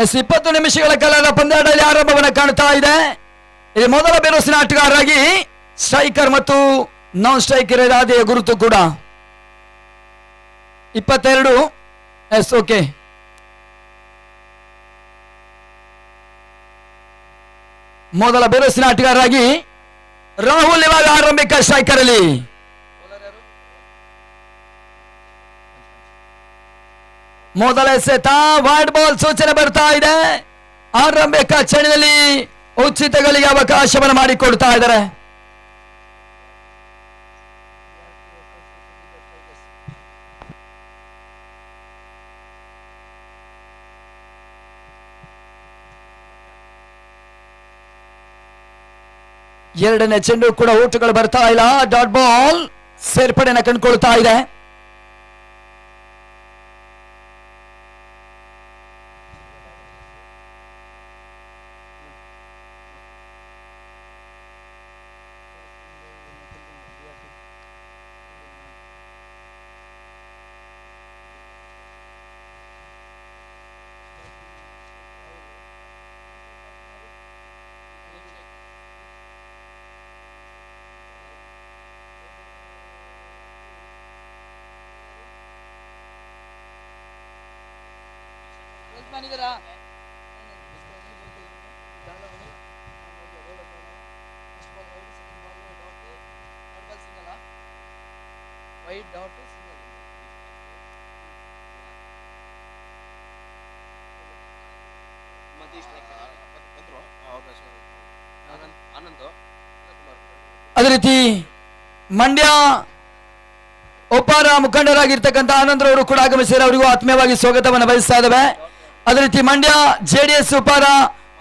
20 ನಿಮಿಷಗಳ ಕಾಲದ ಪಂದ್ಯಾಟದಲ್ಲಿ ಆರಂಭವನ್ನು ಕಾಣ್ತಾ ಇದೆ. ಇಲ್ಲಿ ಮೊದಲ ಬಿರುಸಿನ ಆಟಗಾರರಾಗಿ ಸ್ಟ್ರೈಕರ್ ಮತ್ತು ನಾನ್ ಸ್ಟ್ರೈಕರ್ ಆದಿಯ ಗುರುತು ಕೂಡ 22. ಓಕೆ, ಮೊದಲ ಬಿರುಸಿನ ಆಟಗಾರರಾಗಿ ರಾಹುಲ್ ಇವಾಗ ಆರಂಭಿಕ ಸ್ಟ್ರೈಕರ್ ಅಲ್ಲಿ. ಮೊದಲ ಎಸೆತ ವೈಡ್ ಬಾಲ್ ಸೂಚನೆ ಬರ್ತಾ ಇದೆ. ಆರಂಭಿಕ ಕ್ಷಣದಲ್ಲಿ ಉಚಿತಗಳಿಗೆ ಅವಕಾಶವನ್ನು ಮಾಡಿಕೊಡ್ತಾ ಇದ್ದಾರೆ. ಎರಡನೇ ಚೆಂಡು ಕೂಡ ಓಟುಗಳು ಬರ್ತಾ ಇಲ್ಲ. ಡಾಟ್ ಬಾಲ್ ಸೇರ್ಪಡೆಯನ್ನು ಕಂಡುಕೊಳ್ತಾ ಇದೆ. ಅದೇ ರೀತಿ ಮಂಡ್ಯ ಒಪ್ಪಾರ ಮುಖಂಡರಾಗಿರ್ತಕ್ಕಂಥ ಆನಂದ್ರವರು ಕೂಡ ಆಗಮಿಸಿದರೆ ಅವರಿಗೂ ಆತ್ಮೀಯವಾಗಿ ಸ್ವಾಗತವನ್ನು ಬಯಸ್ತಾ ಇದ್ದೇವೆ. ಅದೇ ರೀತಿ ಮಂಡ್ಯ JDS ಉಪ್ಪಾರ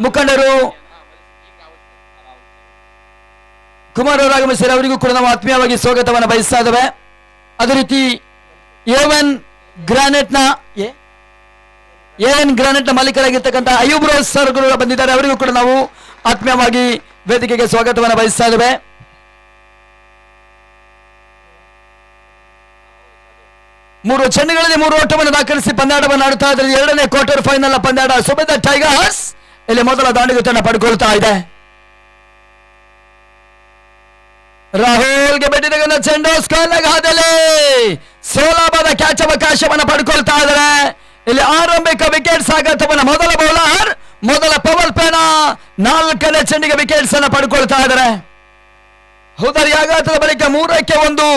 ಮುಖಂಡರು ಕುಮಾರ್ ಅವರು ಆಗಮಿಸಿದರೆ ಅವರಿಗೂ ಕೂಡ ನಾವು ಆತ್ಮೀಯವಾಗಿ ಸ್ವಾಗತವನ್ನು ಬಯಸ್ತಾ ಇದ್ದೇವೆ. ಅದೇ ರೀತಿ ಎನ್ ಗ್ರಾನೆಟ್ ನ ಮಾಲೀಕರಾಗಿರ್ತಕ್ಕಂಥ ಅಯೂಬ್ ರೋಸ್ ಸರ್ ಬಂದಿದ್ದಾರೆ. ಅವರಿಗೂ ಕೂಡ ನಾವು ಆತ್ಮೀಯವಾಗಿ ವೇದಿಕೆಗೆ ಸ್ವಾಗತವನ್ನು ಬಯಸ್ತಾ ಇದ್ದೇವೆ. ಮೂರು ಚೆಂಡುಗಳಲ್ಲಿ 3 ಓಟವನ್ನು ದಾಖಲಿಸಿ ಪಂದ್ಯಾಟವನ್ನು ಆಡುತ್ತಾ ಇದ್ದಾರೆ. ಎರಡನೇ ಕ್ವಾರ್ಟರ್ ಫೈನಲ್ ಪಂದ್ಯಾಟ ಸುಬೇದ ಟೈಗರ್ಸ್ ಇಲ್ಲಿ ಮೊದಲ ದಾಂಡಿಗುತ್ತನ್ನು ಪಡ್ಕೊಳ್ತಾ ಇದೆ. ರಾಹುಲ್ಗೆ ಬೆಟ್ಟಿದ ಚೆಂಡು ಸ್ಕಾಲ್ನಾಗ ಹಾದಲ್ಲಿ ಸೋಲಾಬಾದ ಕ್ಯಾಚ್ ಅವಕಾಶವನ್ನು ಪಡ್ಕೊಳ್ತಾ ಇದ್ದಾರೆ. ಇಲ್ಲಿ ಆರಂಭಿಕ ವಿಕೆಟ್ ಸ್ವಾಗತವನ್ನು ಮೊದಲ ಬೌಲರ್ ಮೊದಲ ಪವರ್ ಪೇನ 4ನೇ ಚೆಂಡಿಗೆ ವಿಕೆಟ್ಸ್ ಅನ್ನು ಪಡ್ಕೊಳ್ತಾ ಇದ್ದಾರೆ. ಹುದರಿ ಆಘಾತದ ಬಳಿಕ 3-1.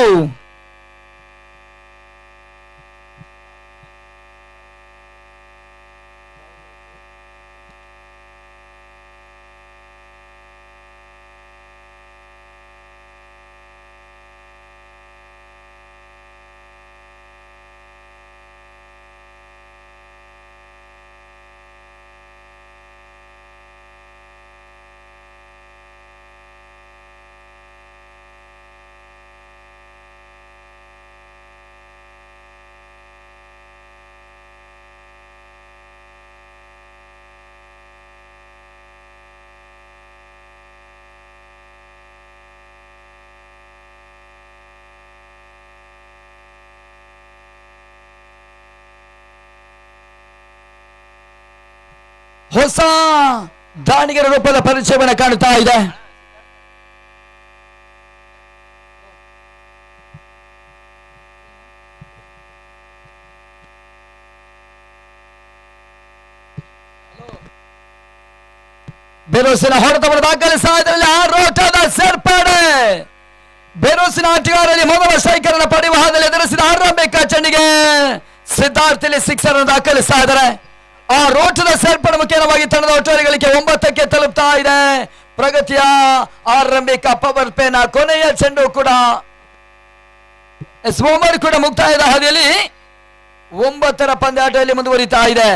ಹೊಸ ದಾನಿಗರ ರೂಪದ ಪರಿಚಯವನ್ನು ಕಾಣುತ್ತಾ ಇದೆ. ಬೆರೋಸಿನ ಹೊಡೆತವನ್ನು ದಾಖಲಿಸ್ತಾ ಇದ್ರಲ್ಲಿ ಆರೋಟದ ಸೇರ್ಪಡೆ. ಬೆರೋಸಿನ ಆಟಗಾರರಲ್ಲಿ ಮೊದಲ ಸ್ಟ್ರೈಕರ್ ಪಡೆಯುವ ಹಾದಲ್ಲಿ ಎದುರಿಸಿದ ಆರಂಭಿಕ ಚೆಂಡಿಗೆ ಸಿದ್ಧಾರ್ಥ್ ಇಲ್ಲಿ 6 ಅನ್ನು ದಾಖಲಿಸ್ತಾ ಇದ್ದಾರೆ. ಆ ರೋಟದ ಸೇರ್ಪಡೆ ಮುಖ್ಯವಾಗಿ ತಂಡದ ಒಟ್ಟಾರೆಗಳಿಗೆ 9ಕ್ಕೆ ತಲುಪ್ತಾ ಇದೆ. ಪ್ರಗತಿಯ ಆರಂಭಿಕ ಪವರ್ ಪೇನ ಕೊನೆಯ ಚೆಂಡು ಕೂಡ ಮೂವರ್ ಕೂಡ ಮುಕ್ತಾಯದ ಹಾದಿಯಲ್ಲಿ 9ರ ಪಂದ್ಯಾಟದಲ್ಲಿ ಮುಂದುವರಿತಾ ಇದೆ.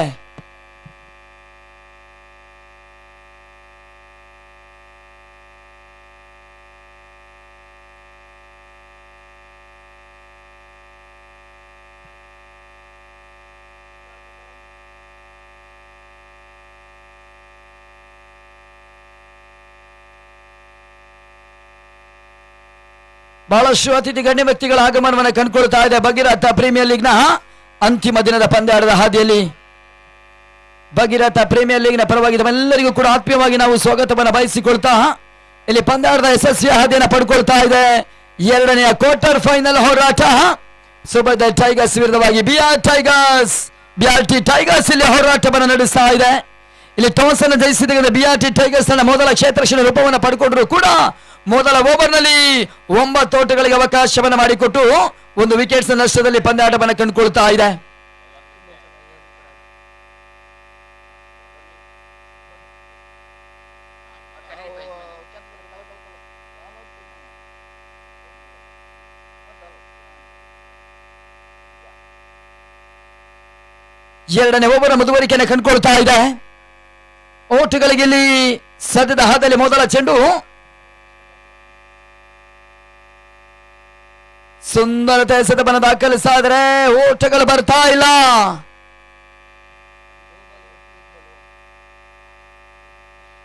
ಬಹಳಷ್ಟು ಅತಿಥಿ ಗಣ್ಯ ವ್ಯಕ್ತಿಗಳ ಆಗಮನವನ್ನು ಕಂಡುಕೊಳ್ತಾ ಇದೆ. ಭಗೀರಥ ಪ್ರೀಮಿಯರ್ ಲೀಗ್ನ ಅಂತಿಮ ದಿನದ ಪಂದ್ಯಾಟದ ಹಾದಿಯಲ್ಲಿ ಭಗೀರಥ ಪ್ರೀಮಿಯರ್ ಲೀಗ್ನ ಪರವಾಗಿ ತಮ್ಮೆಲ್ಲರಿಗೂ ಕೂಡ ಆತ್ಮೀಯವಾಗಿ ನಾವು ಸ್ವಾಗತವನ್ನು ಬಯಸಿಕೊಳ್ತಾ ಇಲ್ಲಿ ಪಂದ್ಯಾಟದ ಯಶಸ್ವಿ ಹಾದಿಯನ್ನು ಪಡ್ಕೊಳ್ತಾ ಇದೆ. ಎರಡನೆಯ ಕ್ವಾರ್ಟರ್ ಫೈನಲ್ ಹೋರಾಟ ಸುಬದ ಟೈಗರ್ಸ್ ವಿರುದ್ಧವಾಗಿ BRT ಟೈಗರ್ಸ್ ಇಲ್ಲಿ ಹೋರಾಟವನ್ನು ನಡೆಸ್ತಾ ಇದೆ. ಇಲ್ಲಿ ಟಾಸ್ ಅನ್ನು ಜಯಿಸಿದ BRT ಟೈಗರ್ಸ್ ಮೊದಲ ಕ್ಷೇತ್ರಕ್ಷಣ ರೂಪವನ್ನು ಪಡ್ಕೊಂಡ್ರು ಕೂಡ ಮೊದಲ ಓವರ್ ನಲ್ಲಿ 9 ಓಟಗಳಿಗೆ ಅವಕಾಶವನ್ನು ಮಾಡಿಕೊಟ್ಟು 1 ವಿಕೆಟ್ಸ್ ನಷ್ಟದಲ್ಲಿ ಪಂದ್ಯಾಟವನ್ನು ಕಂಡುಕೊಳ್ತಾ ಇದೆ. ಎರಡನೇ ಓವರ್ ಮುಂದುವರಿಕೆಯನ್ನು ಕಂಡುಕೊಳ್ತಾ ಇದೆ. ಓಟುಗಳಿಗೆ ಇಲ್ಲಿ ಸದ್ಯದ ಹಾದಲ್ಲಿ ಮೊದಲ ಚೆಂಡು ಸುಂದರತೆ ಎಸೆತವನ್ನು ದಾಖಲಿಸ್ತಾ ಇದ್ರೆ ಓಟಗಳು ಬರ್ತಾ ಇಲ್ಲ.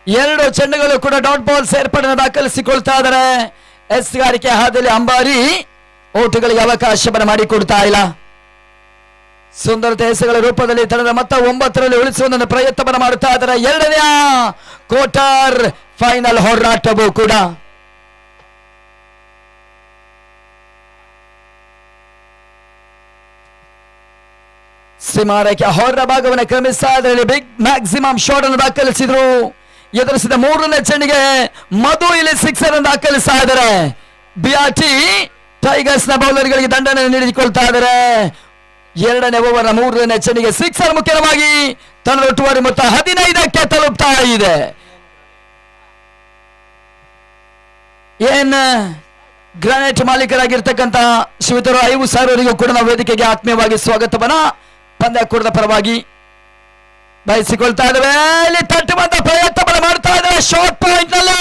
ಎರಡು ಚೆಂಡುಗಳು ಕೂಡ ಡಾಟ್ ಬಾಲ್ ಸೇರ್ಪಡೆಯನ್ನು ದಾಖಲಿಸಿಕೊಳ್ತಾ ಇದ್ದಾರೆ. ಎಸ್ಗಾರಿಕೆ ಹಾದಿಯಲ್ಲಿ ಅಂಬಾರಿ ಓಟುಗಳಿಗೆ ಅವಕಾಶವನ್ನು ಮಾಡಿಕೊಡ್ತಾ ಇಲ್ಲ. ಸುಂದರತೆ ಎಸೆಗಳ ರೂಪದಲ್ಲಿ ತಂಡದ ಮೊತ್ತ 9ರಲ್ಲಿ ಉಳಿಸುವ ಪ್ರಯತ್ನವನ್ನು ಮಾಡುತ್ತಾ ಇದ್ದಾರೆ. ಎರಡನೆಯ ಕ್ವಾರ್ಟರ್ ಫೈನಲ್ ಹೋರಾಟವೂ ಕೂಡ ಸೀಮಾರೇಖೆ ಹೊರ ಭಾಗವನ್ನು ಕ್ರಮಿಸ್ತಾ ಇದ್ದಾರೆ. ಬಿಗ್ ಮ್ಯಾಕ್ಸಿಮಮ್ ಶಾಟ್ ಅನ್ನು ದಾಖಲಿಸಿದ್ರು. ಎದುರಿಸಿದ 3ನೇ ಚೆಂಡಿಗೆ ಮಧು ಇಲ್ಲಿ 6 ಅನ್ನು ದಾಖಲಿಸ್ತಾ ಇದ್ದಾರೆ. BRT ಟೈಗರ್ಸ್ ನ ಬೌಲರ್ಗಳಿಗೆ ದಂಡನೆ ನೀಡಿಕೊಳ್ತಾ ಇದ್ದಾರೆ. ಎರಡನೇ ಓವರ್ 3ನೇ ಚೆಂಡಿಗೆ 6 ಮುಖ್ಯವಾಗಿ ತಂಡದ ಒಟ್ಟುವರಿ ಮೊತ್ತ 15ಕ್ಕೆ ತಲುಪ್ತಾ ಇದೆ. ಗ್ರಾನೈಟ್ ಮಾಲೀಕರಾಗಿರ್ತಕ್ಕಂಥ ಶ್ರೀಯುತರು 5,000 ಕೂಡ ನಾವು ವೇದಿಕೆಗೆ ಆತ್ಮೀಯವಾಗಿ ಸ್ವಾಗತವನ್ನ ಪಂದ್ಯಾಕೂಟದ ಪರವಾಗಿ ಬಯಸಿಕೊಳ್ತಾ ಇದ್ದೇವೆ. ಇಲ್ಲಿ ತಟ್ಟುವಂತ ಪ್ರಯತ್ನವನ್ನು ಮಾಡ್ತಾ ಇದ್ದಾರೆ. ಶಾರ್ಟ್ ಪಾಯಿಂಟ್ ನಲ್ಲಿ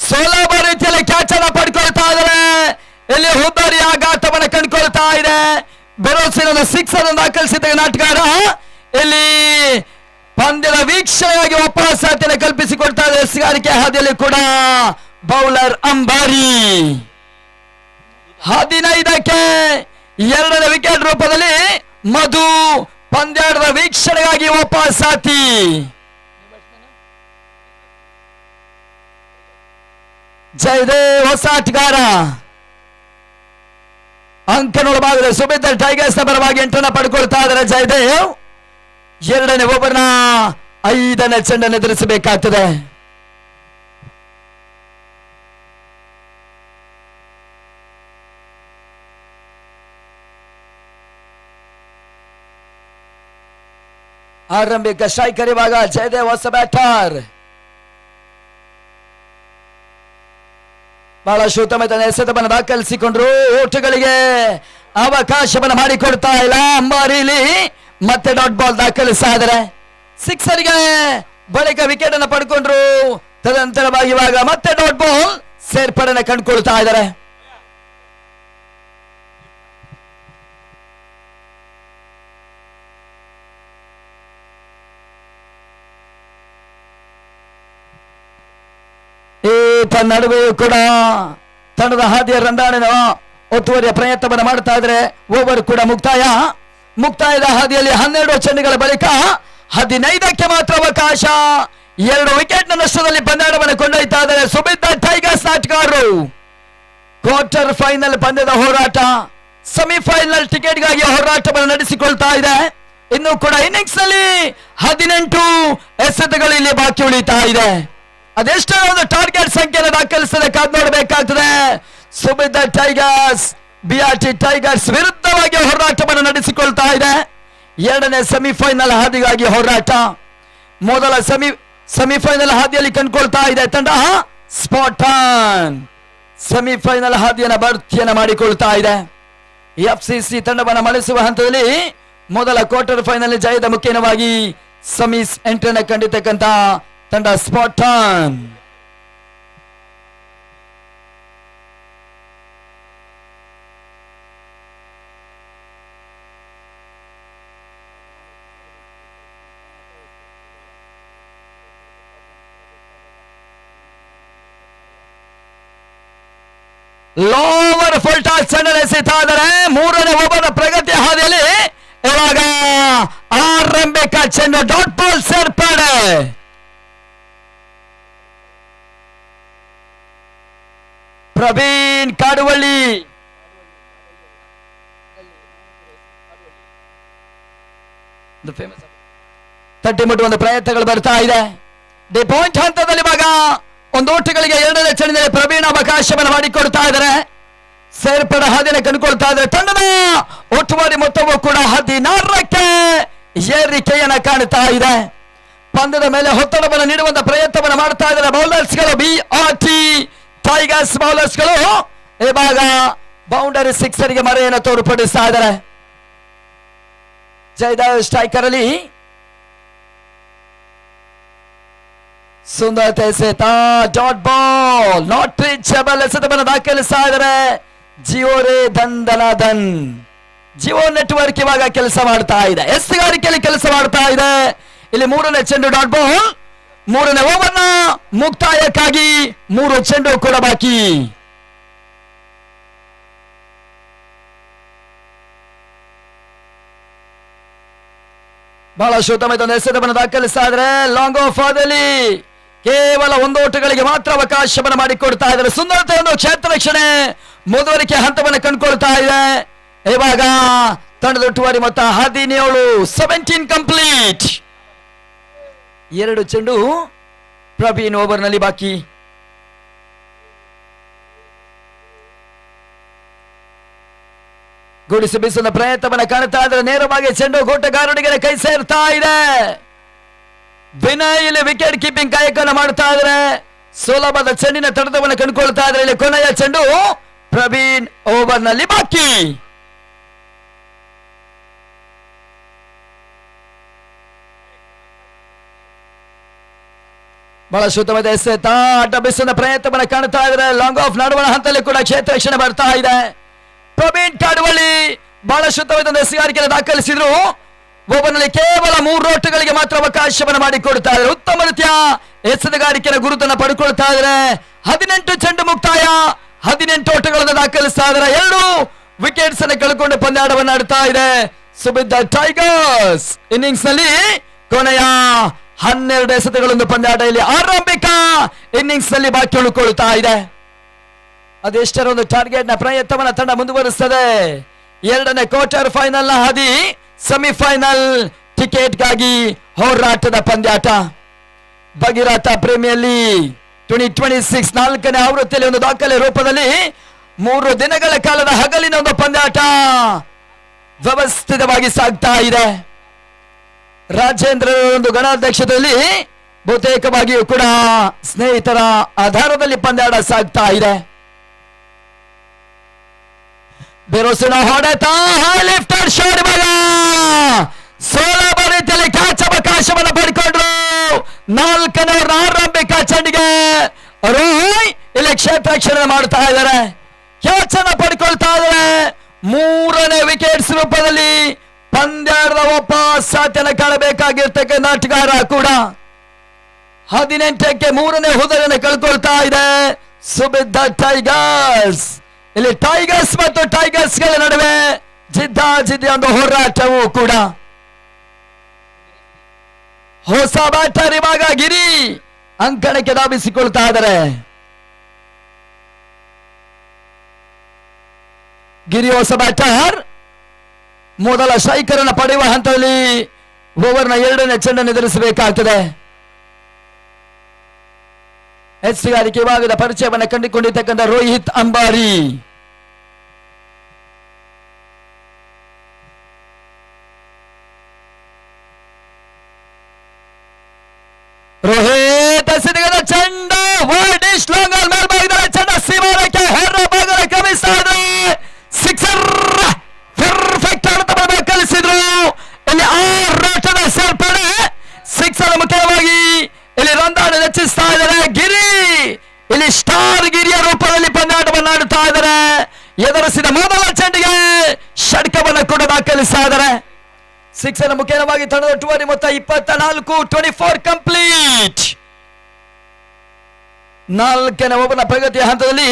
ಸುಲಭ ರೀತಿಯಲ್ಲಿ ಕ್ಯಾಚ್ ಅನ್ನು ಪಡ್ಕೊಳ್ತಾ ಇದ್ದಾರೆ. ಇಲ್ಲಿ ಹುದ್ದಾರಿ ಆಘಾತವನ್ನು ಕಂಡುಕೊಳ್ತಾ ಇದೆ. ಬೆರೋಸಿನ 6 ಅನ್ನು ದಾಖಲಿಸಿದ ನಾಟಗಾರ ಇಲ್ಲಿ ಪಂದ್ಯದ ವೀಕ್ಷಣೆಯಾಗಿ ಒಪ್ಪಾಸಾತಿಯನ್ನು ಕಲ್ಪಿಸಿಕೊಳ್ತಾ ಇದೆ. ಎಸ್ಗಾರಿಕೆ ಹಾದಿಯಲ್ಲಿ ಕೂಡ ಬೌಲರ್ ಅಂಬಾರಿ 15ಕ್ಕೆ 2ನೇ ವಿಕೆಟ್ ರೂಪದಲ್ಲಿ ಮಧು ಪಂದ್ಯಾಟದ ವೀಕ್ಷಣೆಗಾಗಿ ವಾಪಸಾತಿ. ಜಯದೇವ್ ಹೊಸ ಆಟಗಾರ ಅಂಕನೋಳ ಭಾಗದ ಸುಮಿತ್ ಟೈಗರ್ಸ್ ನ ಪರವಾಗಿ 8 ಪಡ್ಕೊಳ್ತಾ ಇದ್ದಾರೆ. ಜಯದೇವ್ 2ನೇ ಓವರ್ನ 5ನೇ ಚೆಂಡನ್ನು ಎದುರಿಸಬೇಕಾಗ್ತದೆ. ಆರಂಭಿಕ ಸ್ಟ್ರೈಕರ್ ಇವಾಗ ಜಯದೇವ್ ಹೊಸ ಬ್ಯಾಟರ್. ಬಹಳಷ್ಟು ಉತ್ತಮ ಎಸೆತವನ್ನು ದಾಖಲಿಸಿಕೊಂಡ್ರು. ಓಟುಗಳಿಗೆ ಅವಕಾಶವನ್ನು ಮಾಡಿಕೊಡ್ತಾ ಇಲ್ಲ. ಅಂಬಾರಿಲಿ ಮತ್ತೆ ಡಾಟ್ ಬಾಲ್ ದಾಖಲಿಸ್ತಾ ಇದ್ದಾರೆ. 6ಗೆ ಬಳಿಕ ವಿಕೆಟ್ ಅನ್ನು ಪಡ್ಕೊಂಡ್ರು. ತದನಂತರವಾಗಿ ಇವಾಗ ಮತ್ತೆ ಡಾಟ್ ಬಾಲ್ ಸೇರ್ಪಡೆಯನ್ನು ಕಂಡುಕೊಳ್ತಾ ಇದ್ದಾರೆ. ನಡುವೆಯೂ ಕೂಡ ತಂಡದ ಹಾದಿಯ ರಂದಾಣಿನ ಒತ್ತುವರಿಯ ಪ್ರಯತ್ನವನ್ನು ಮಾಡ್ತಾ ಇದ್ರೆ. ಓವರ್ ಕೂಡ ಮುಕ್ತಾಯದ ಹಾದಿಯಲ್ಲಿ 12 ಚೆಂಡುಗಳ ಬಳಿಕ 15ಕ್ಕೆ ಮಾತ್ರ ಅವಕಾಶ. 2 ವಿಕೆಟ್ ನಷ್ಟದಲ್ಲಿ ಪಂದ್ಯಾಟವನ್ನು ಕೊಂಡೊಯ್ತಾ ಇದ್ದಾರೆ ಸುಮಿತ್ ಟೈಗರ್ಸ್ ಆಟಗಾರರು. ಕ್ವಾರ್ಟರ್ ಫೈನಲ್ ಪಂದ್ಯದ ಹೋರಾಟ, ಸೆಮಿಫೈನಲ್ ಟಿಕೆಟ್ಗಾಗಿ ಹೋರಾಟವನ್ನು ನಡೆಸಿಕೊಳ್ತಾ ಇದೆ. ಇನ್ನು ಕೂಡ ಇನ್ನಿಂಗ್ಸ್ ನಲ್ಲಿ 18 ಎಸೆತಗಳು ಇಲ್ಲಿ ಬಾಕಿ ಉಳಿತಾ ಇದೆ. ಅದೆಷ್ಟೋ ಒಂದು ಟಾರ್ಗೆಟ್ ಸಂಖ್ಯೆಯನ್ನು ದಾಖಲಿಸದೆ ಕಾದು ನೋಡಬೇಕಾಗ್ತದೆ. ಸುಮಿತ್ ಟೈಗರ್ಸ್ BRT ಟೈಗರ್ಸ್ ವಿರುದ್ಧವಾಗಿ ಹೋರಾಟವನ್ನು ನಡೆಸಿಕೊಳ್ತಾ ಇದೆ. 2ನೇ ಸೆಮಿಫೈನಲ್ ಹಾದಿಗಾಗಿ ಹೋರಾಟ. ಮೊದಲ ಸೆಮಿಫೈನಲ್ ಹಾದಿಯಲ್ಲಿ ಕಂಡುಕೊಳ್ತಾ ಇದೆ ತಂಡ ಸ್ಪಾಟನ್. ಸೆಮಿಫೈನಲ್ ಹಾದಿಯನ್ನು ಭರ್ತಿಯನ್ನು ಮಾಡಿಕೊಳ್ತಾ ಇದೆ. FCC ತಂಡವನ್ನು ಮಣಿಸುವ ಹಂತದಲ್ಲಿ ಮೊದಲ ಕ್ವಾರ್ಟರ್ ಫೈನಲ್ ಜಯದ ಮುಖ್ಯವಾಗಿ ಸೆಮೀಸ್ ಎಂಟ್ರಿಯನ್ನು ಕಂಡಿರ್ತಕ್ಕಂಥ ತಂಡ ಸ್ಪಾಟನ್. ಲೋವರ್ ಫುಲ್ ಟಾಸ್ ಚೆಂಡನ್ನು ಎಸೆತಾ ಇದ್ದಾರೆ. 3ನೇ ಓವರ್ ಪ್ರಗತಿ ಹಾದಿಯಲ್ಲಿ ಇವಾಗ ಆರಂಭಿಕ ಆರಂಭಿಕ ಚೆಂಡು ಡಾಟ್ ಬಾಲ್ ಸೇರ್ಪಡೆ. ಪ್ರವೀಣ್ ಕಾಡುವಳ್ಳಿ ತಟ್ಟಿ ಮುಟ್ಟುವ ಪ್ರಯತ್ನಗಳು ಬರ್ತಾ ಇದೆ. ಡಿ ಪಾಯಿಂಟ್ ಹಂತದಲ್ಲಿ ಭಾಗ ಒಂದು ಓಟಗಳಿಗೆ ಎರಡನೇ ಚೆಂಡಿನಲ್ಲಿ ಪ್ರವೀಣ್ ಅವಕಾಶವನ್ನು ಮಾಡಿಕೊಡ್ತಾ ಇದ್ದಾರೆ. ಸೇರ್ಪಡೆ ಹಾದಿನ ಕಂಡುಕೊಳ್ತಾ ಇದ್ದಾರೆ. ತಂಡದ ಒಟ್ಟುವಾರಿ ಮೊತ್ತವೂ ಕೂಡ 16ಕ್ಕೆ ಏರಿಕೆಯನ್ನ ಕಾಣ್ತಾ ಇದೆ. ಪಂದ್ಯದ ಮೇಲೆ ಒತ್ತಡವನ್ನು ನೀಡುವಂತ ಪ್ರಯತ್ನವನ್ನು ಮಾಡ್ತಾ ಇದ್ದಾರೆ ಬೌಲರ್ಸ್ಗಳು. BRT ಟೈಗರ್ಸ್ ಬೌಲರ್ಸ್ಗಳು ಇವಾಗ ಬೌಂಡರಿ ಸಿಕ್ಸರ್ಗೆ ಮರೆಯನ್ನು ತೋರ್ಪಡಿಸ್ತಾ ಇದ್ದಾರೆ. ಜಯದೇವ್ ಸ್ಟ್ರೈಕರ್ ಅಲ್ಲಿ ಸುಂದರತೆ ಎಸೆತ ಡಾಟ್ ಬಾಲ್ ನಾಟ್ ರೀಚಬಲ್ ಎಸೆತವನ್ನು ದಾಖಲಿಸ್ತಾ ಇದ್ದಾರೆ. ಜಿಯೋರೇ ದಂದನದನ್ ಜಿಯೋ ನೆಟ್ವರ್ಕ್ ಇವಾಗ ಕೆಲಸ ಮಾಡ್ತಾ ಇದೆ, ಎಸ್ತುಗಾರಿಕೆಯಲ್ಲಿ ಕೆಲಸ ಮಾಡ್ತಾ ಇದೆ. ಇಲ್ಲಿ ಮೂರನೇ ಚೆಂಡು ಡಾಟ್ ಬಾಲ್. ಮೂರನೇ ಓವರ್ನ ಮುಕ್ತಾಯಕ್ಕಾಗಿ 3 ಚೆಂಡು ಕೂಡ ಬಾಕಿ. ಬಹಳಷ್ಟು ಉತ್ತಮ ಎಸೆತವನ್ನು ದಾಖಲಿಸ್ತಾ ಇದ್ದಾರೆ. ಲಾಂಗ್ ಆಫ್ ಆದಲ್ಲಿ ಕೇವಲ 1 ಓಟಗಳಿಗೆ ಮಾತ್ರ ಅವಕಾಶವನ್ನು ಮಾಡಿಕೊಡ್ತಾ ಇದ್ದಾರೆ. ಸುಂದರತೆ ಒಂದು ಕ್ಷೇತ್ರ ರಕ್ಷಣೆ ಮುಂದುವರಿಕೆ ಹಂತವನ್ನು ಕಂಡುಕೊಳ್ತಾ ಇದೆ. ಇವಾಗ ತಂಡದ ಒಟ್ಟುವಾರಿ ಮೊತ್ತ 17 ಕಂಪ್ಲೀಟ್. 2 ಚೆಂಡು ಪ್ರವೀಣ್ ಓವರ್ನಲ್ಲಿ ಬಾಕಿ. ಗುಡಿಸಿ ಬೀಸುವ ಪ್ರಯತ್ನವನ್ನು ಕಾಣ್ತಾ ಇದ್ರೆ ನೇರವಾಗಿ ಚೆಂಡು ಗೋಟಗಾರನಿಗೆ ಕೈ ಸೇರ್ತಾ ಇದೆ. ವಿನಯ್ ಇಲ್ಲಿ ವಿಕೆಟ್ ಕೀಪಿಂಗ್ ಕಾಯಕವನ್ನು ಮಾಡ್ತಾ ಇದ್ರೆ ಸುಲಭದ ಚೆಂಡಿನ ತಡೆತವನ್ನು ಕಂಡುಕೊಳ್ತಾ ಇದ್ರೆ. ಇಲ್ಲಿ ಕೊನೆಯ ಚೆಂಡು ಪ್ರವೀಣ್ ಓವರ್ನಲ್ಲಿ ಬಾಕಿ. ಬಹಳ ಶುದ್ಧವಾದ ಎಸೆತ ಅಡ್ಡ ಬೀಸುವ ಪ್ರಯತ್ನವನ್ನು ಕಾಣ್ತಾ ಇದ್ರೆ. ಲಾಂಗ್ ಆಫ್ ನಡುವಣ ಹಂತದಲ್ಲಿ ಕೂಡ ಕ್ಷೇತ್ರ ರಕ್ಷಣೆ ಬರ್ತಾ ಇದೆ. ಪ್ರವೀಣ್ ಕಾಡುವಳ್ಳಿ ಬಹಳ ಶುದ್ಧವಾದ ಎಸೆಗಾರಿಕೆಯನ್ನು ದಾಖಲಿಸಿದ್ರು. ಓವರ್ನಲ್ಲಿ ಕೇವಲ 3 ಓಟಗಳಿಗೆ ಮಾತ್ರ ಅವಕಾಶವನ್ನು ಮಾಡಿಕೊಡ್ತಾ ಇದ್ದಾರೆ. ಉತ್ತಮ ರೀತಿಯ ಎಸೆಗಾರಿಕೆಯ ಗುರುತನ್ನು ಪಡ್ಕೊಳ್ತಾ ಇದ್ದಾರೆ. 18 ಚೆಂಡು ಮುಕ್ತಾಯ, 18 ಓಟಗಳನ್ನು ದಾಖಲಿಸ್ತಾ ಇದ್ದಾರೆ. 2 ವಿಕೆಟ್ಸ್ ಅನ್ನು ಕಳ್ಕೊಂಡು ಪಂದ್ಯಾಟವನ್ನು ಆಡ್ತಾ ಇದೆ ಸುಬಿದ್ದ ಟೈಗರ್ಸ್. ಇನ್ನಿಂಗ್ಸ್ ನಲ್ಲಿ ಕೊನೆಯ 12 ಎಸೆತಗಳೊಂದು ಪಂದ್ಯಾಟ ಇಲ್ಲಿ ಆರಂಭಿಕ ಇನ್ನಿಂಗ್ಸ್ ನಲ್ಲಿ ಬಾಕಿ ಉಳ್ಕೊಳ್ತಾ ಇದೆ. ಅದೆಷ್ಟರ ಒಂದು ಟಾರ್ಗೆಟ್ ನ ಪ್ರಯತ್ನವನ್ನ ತಂಡ ಮುಂದುವರಿಸುತ್ತದೆ. 2ನೇ ಕ್ವಾರ್ಟರ್ ಫೈನಲ್ ನ ಹಾದಿ ಸೆಮಿಫೈನಲ್ ಟಿಕೆಟ್ಗಾಗಿ ಹೋರಾಟದ ಪಂದ್ಯಾಟ. ಭಗೀರಥ ಪ್ರೀಮಿಯರ್ ಲೀಗ್ 2026 4ನೇ ಆವೃತ್ತಿಯಲ್ಲಿ ಒಂದು ದಾಖಲೆ ರೂಪದಲ್ಲಿ 3 ದಿನಗಳ ಕಾಲದ ಹಗಲಿನ ಒಂದು ಪಂದ್ಯಾಟ ವ್ಯವಸ್ಥಿತವಾಗಿ ಸಾಗ್ತಾ ಇದೆ. ರಾಜೇಂದ್ರ ಒಂದು ಗಣಾಧ್ಯಕ್ಷತೆಯಲ್ಲಿ ಬಹುತೇಕವಾಗಿಯೂ ಕೂಡ ಸ್ನೇಹಿತರ ಆಧಾರದಲ್ಲಿ ಪಂದ್ಯಾಟ ಸಾಗ್ತಾ ಇದೆ. ಬೆರೋಸಿನ ಹೊಡೆತ ಲಿಫ್ಟರ್ ಶಾಟ್ ಬಲ ಸುಲಭ ರೀತಿಯಲ್ಲಿ ಕ್ಯಾಚ್ ಅವಕಾಶವನ್ನು ಪಡ್ಕೊಂಡ್ರು. 4ನೇ ಆರಂಭಿಕ ಚೆಂಡಿಗೆ ರೋಯ್ ಇಲ್ಲಿ ಕ್ಷೇತ್ರ ರಕ್ಷಣೆ ಮಾಡ್ತಾ ಇದ್ದಾರೆ. ಕ್ಯಾಚ್ ಅನ್ನು ಪಡ್ಕೊಳ್ತಾ ಇದ್ದಾರೆ. 3ನೇ ವಿಕೆಟ್ಸ್ ರೂಪದಲ್ಲಿ ಪಂದ್ಯದ ವಾಪಸಾತಿಯನ್ನು ಕಾಣಬೇಕಾಗಿರ್ತಕ್ಕಂಥ ಆಟಗಾರ ಕೂಡ 18ಕ್ಕೆ 3ನೇ ಹುದ್ದೆಯನ್ನು ಕಳ್ಕೊಳ್ತಾ ಇದೆ ಸುಬಿದ್ದ ಟೈಗರ್ಸ್. ಇಲ್ಲಿ ಟೈಗರ್ಸ್ ಮತ್ತು ಟೈಗರ್ಸ್ ಗಳ ನಡುವೆ ಜಿದ್ದಾಜಿದ್ದಿ ಒಂದು ಹೋರಾಟವೂ ಕೂಡ. ಹೊಸ ಬ್ಯಾಟರ್ ಇವಾಗ ಗಿರಿ ಅಂಕಣಕ್ಕೆ ಧಾವಿಸಿಕೊಳ್ತಾ ಇದ್ದಾರೆ. ಗಿರಿ ಹೊಸ ಬ್ಯಾಟರ್ ಮೊದಲ ಸ್ಟ್ರೈಕರ್ ಅನ್ನು ಪಡೆಯುವ ಹಂತದಲ್ಲಿ ಓವರ್ನ 2ನೇ ಚೆಂಡನ್ನು ಎದುರಿಸಬೇಕಾಗ್ತದೆ. ಎಚ್ಚರಿಕೆ ವಿಭಾಗದ ಪರಿಚಯವನ್ನು ಕಂಡುಕೊಂಡಿರ್ತಕ್ಕಂಥ ರೋಹಿತ್ ಅಂಬಾರಿ. ರೋಹಿತ್ ಸಿದ್ಧಗದ ಚೆಂಡ ವರ್ಡಿಶ್ ಲಾಂಗ್ ಆಲ್ ಮೇಲ್ಭಾಗದ ಚೆಂಡ ಸೀಮಾರಕ್ಕೆ ಹೊರ ಭಾಗದ ಕ್ರಮಿಸ್ತಾ ಇದೆ. ಸಿಕ್ಸರ್ ಪರ್ಫೆಕ್ಟ್ ಆಡುತ್ತ ಕಲಿಸಿದ್ರು. ಇಲ್ಲಿ 6 ಓಟದ ಸೇರ್ಪಡೆ. ಸಿಕ್ಸರ್ ಮುಖ್ಯವಾಗಿ ಇಲ್ಲಿ ರನ್ದಾಡು ಹೆಚ್ಚಿಸ್ತಾ ಇದ್ದಾರೆ ಗಿರಿ. ಇಲ್ಲಿ ಸ್ಟಾರ್ ಗಿರಿಯ ರೂಪದಲ್ಲಿ ಪಂದ್ಯಾಟವನ್ನು ಆಡುತ್ತಾ ಇದ್ದಾರೆ. ಎದುರಿಸಿದ ಮೊದಲ ಚೆಂಡಿಗೆ ಷಟ್ಕವನ್ನು ಕೂಡ ದಾಖಲಿಸ್ತಾ ಇದ್ದಾರೆ. ಸಿಕ್ಸರ್ ಮುಖ್ಯವಾಗಿ ತಂಡದ ಒಟ್ಟುವಾರಿ ಮೊತ್ತ 24 ಕಂಪ್ಲೀಟ್. 4ನೇ ಓವರ್ನ ಪ್ರಗತಿಯ ಹಂತದಲ್ಲಿ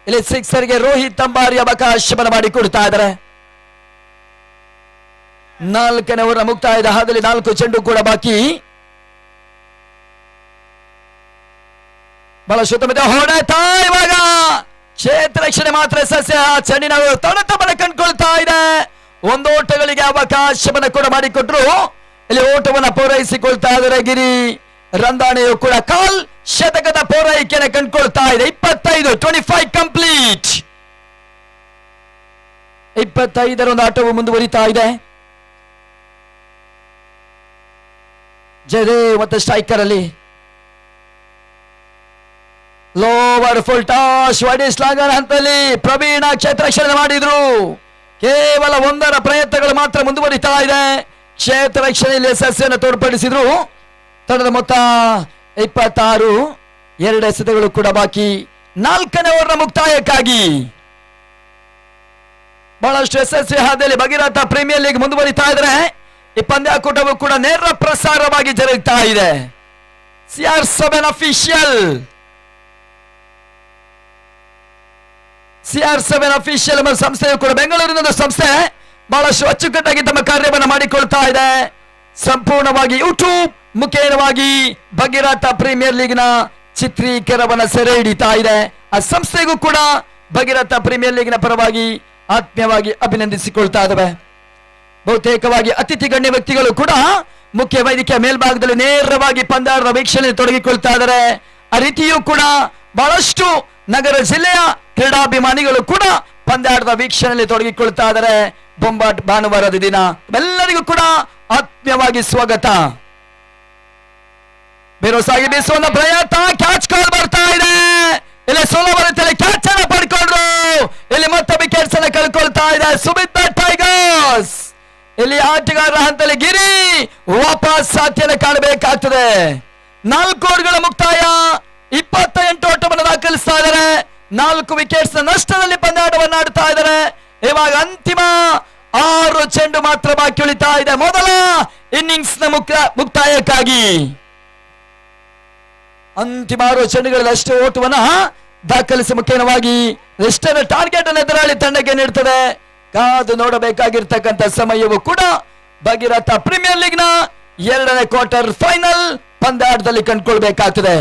ಇಲ್ಲಿ ಸಿಕ್ಸರ್ಗೆ ರೋಹಿತ್ ಅಂಬಾರಿ ಅವಕಾಶವನ್ನು ಮಾಡಿಕೊಡ್ತಾ ಇದ್ದಾರೆ. 4ನೇ ಓವರ್ ಮುಕ್ತಾಯದ ಹಾದಿಯಲ್ಲಿ 4 ಚೆಂಡು ಕೂಡ ಬಾಕಿ. ಬಹಳ ಸುತ್ತಮುತ್ತ ಹೊಡೆತ, ಇವಾಗ ಕ್ಷೇತ್ರ ರಕ್ಷಣೆ ಮಾತ್ರ ಸಸ್ಯ. ಚೆಂಡಿನ ತಡತಮನ ಕಂಡುಕೊಳ್ತಾ ಇದೆ. 1 ಓಟಗಳಿಗೆ ಅವಕಾಶವನ್ನು ಕೂಡ ಮಾಡಿಕೊಟ್ರು. ಇಲ್ಲಿ ಓಟವನ್ನು ಪೂರೈಸಿಕೊಳ್ತಾ ಇದ್ದಾರೆ ಗಿರಿ. ರಂದಾಣೆಯು ಕೂಡ ಕಾಲ್ ಶತಕದ ಪೂರೈಕೆಯನ್ನು ಕಂಡುಕೊಳ್ತಾ ಇದೆ. 25 ಕಂಪ್ಲೀಟ್. 25ರ ಒಂದು ಆಟವು ಮುಂದುವರಿತಾ ಇದೆ. ಜಯದೇವ್ ಮತ್ತು ಸ್ಟ್ರೈಕರ್ ಅಲ್ಲಿ ಲೋವರ್ ಫುಲ್ ಟಾಸ್ ವಡಿಸ್ಲಾಗರ ಹಂತದಲ್ಲಿ ಪ್ರವೀಣ ಕ್ಷೇತ್ರ ರಕ್ಷಣೆ ಮಾಡಿದ್ರು. ಕೇವಲ 1ರ ಪ್ರಯತ್ನಗಳು ಮಾತ್ರ ಮುಂದುವರಿತಾ ಇದೆ. ಕ್ಷೇತ್ರ ರಕ್ಷಣೆಯಲ್ಲಿ ಯಶಸ್ಸನ್ನು ತೋರ್ಪಡಿಸಿದ್ರು. ತಂಡದ ಮೊತ್ತ 26. 2 ಎಸೆತಗಳು ಕೂಡ ಬಾಕಿ. 4ನೇ ಓವರ್ನ ಮುಕ್ತಾಯಕ್ಕಾಗಿ ಬಹಳಷ್ಟು ಯಶಸ್ವಿ ಹಾದಿಯಲ್ಲಿ ಭಗೀರಥ ಪ್ರೀಮಿಯರ್ ಲೀಗ್ ಮುಂದುವರಿತಾ ಇದ್ದಾರೆ. ಈ ಪಂದ್ಯಾಕೂಟವು ಕೂಡ ನೇರ ಪ್ರಸಾರವಾಗಿ ಜರುಗುತ್ತಾ ಇದೆ. CR7 ಅಫಿಷಿಯಲ್ ಎಂಬ ಸಂಸ್ಥೆಯು ಕೂಡ ಬೆಂಗಳೂರಿನ ಸಂಸ್ಥೆ ಬಹಳಷ್ಟು ಅಚ್ಚುಕಟ್ಟಾಗಿ ತಮ್ಮ ಕಾರ್ಯವನ್ನು ಮಾಡಿಕೊಳ್ತಾ ಇದೆ. ಸಂಪೂರ್ಣವಾಗಿ ಯೂಟ್ಯೂಬ್ ಮುಖೇನವಾಗಿ ಭಗೀರಥ ಪ್ರೀಮಿಯರ್ ಲೀಗ್ನ ಚಿತ್ರೀಕರಣವನ್ನು ಸೆರೆ ಹಿಡಿತಾ ಇದೆ. ಆ ಸಂಸ್ಥೆಗೂ ಕೂಡ ಭಗೀರಥ ಪ್ರೀಮಿಯರ್ ಲೀಗ್ನ ಪರವಾಗಿ ಆತ್ಮೀಯವಾಗಿ ಅಭಿನಂದಿಸಿಕೊಳ್ತಾ ಇದ್ದಾವೆ. ಬಹುತೇಕವಾಗಿ ಅತಿಥಿ ಗಣ್ಯ ವ್ಯಕ್ತಿಗಳು ಕೂಡ ಮುಖ್ಯ ವೇದಿಕೆಯ ಮೇಲ್ಭಾಗದಲ್ಲಿ ನೇರವಾಗಿ ಪಂದ್ಯಾಟದ ವೀಕ್ಷಣೆಯಲ್ಲಿ ತೊಡಗಿಕೊಳ್ತಾ ಇದ್ದಾರೆ. ಆ ರೀತಿಯೂ ಕೂಡ ಬಹಳಷ್ಟು ನಗರ ಜಿಲ್ಲೆಯ ಕ್ರೀಡಾಭಿಮಾನಿಗಳು ಕೂಡ ಪಂದ್ಯಾಟದ ವೀಕ್ಷಣೆಯಲ್ಲಿ ತೊಡಗಿಕೊಳ್ತಾ ಇದ್ದಾರೆ. ಬೊಂಬಾಟ್ ಭಾನುವಾರದ ದಿನ ಎಲ್ಲರಿಗೂ ಕೂಡ ಆತ್ಮೀಯವಾಗಿ ಸ್ವಾಗತ. ಬೇರೋಸಾಗಿ ಬೀಸುವ ಪ್ರಯತ್ನ, ಕ್ಯಾಚ್ ಕಾಲ್ ಬರ್ತಾ ಇದೆ. ಇಲ್ಲಿ ಸುಲಭದಲ್ಲಿ ಕ್ಯಾಚ್ ಅನ್ನು ಪಡ್ಕೊಂಡ್ರು. ಇಲ್ಲಿ ಮತ್ತೆ ವಿಕೆಟ್ಸ್ ಅನ್ನು ಕಳ್ಕೊಳ್ತಾ ಇದೆ ಸುಮಿತ್ ಟೈಗರ್ಸ್. ಇಲ್ಲಿ ಆಟಗಾರರ ಹಂತದಲ್ಲಿ ಗಿರಿ ವಾಪಸ್ ಸಾಧ್ಯತೆ ಕಾಣಬೇಕಾಗ್ತದೆ. 4 ಓವರ್ಗಳ ಮುಕ್ತಾಯ. 28 ಓಟವನ್ನು ದಾಖಲಿಸ್ತಾ ಇದ್ದಾರೆ. 4 ವಿಕೆಟ್ಸ್ ನಷ್ಟದಲ್ಲಿ ಪಂದ್ಯಾಟವನ್ನು ಆಡ್ತಾ ಇದ್ದಾರೆ. ಇವಾಗ ಅಂತಿಮ 6 ಚೆಂಡು ಮಾತ್ರ ಬಾಕಿ ಉಳಿತಾ ಇದೆ ಮೊದಲ ಇನ್ನಿಂಗ್ಸ್ ನ ಮುಕ್ತಾಯಕ್ಕಾಗಿ. ಅಂತಿಮ 6 ಚೆಂಡುಗಳಲ್ಲಿ ಅಷ್ಟೇ ಓಟವನ್ನ ದಾಖಲಿಸಿ ಮುಖ್ಯವಾಗಿ ಎಷ್ಟರ ಟಾರ್ಗೆಟ್ ಅನ್ನು ಎದುರಾಳಿ ತಂಡಕ್ಕೆ ನೀಡುತ್ತದೆ. ಕಾದು ನೋಡಬೇಕಾಗಿರ್ತಕ್ಕಂಥ ಸಮಯವು ಕೂಡ ಭಗೀರಥ ಪ್ರೀಮಿಯರ್ ಲೀಗ್ ನ 2ನೇ ಕ್ವಾರ್ಟರ್ ಫೈನಲ್ ಪಂದ್ಯಾಟದಲ್ಲಿ ಕಂಡುಕೊಳ್ಬೇಕಾಗ್ತದೆ.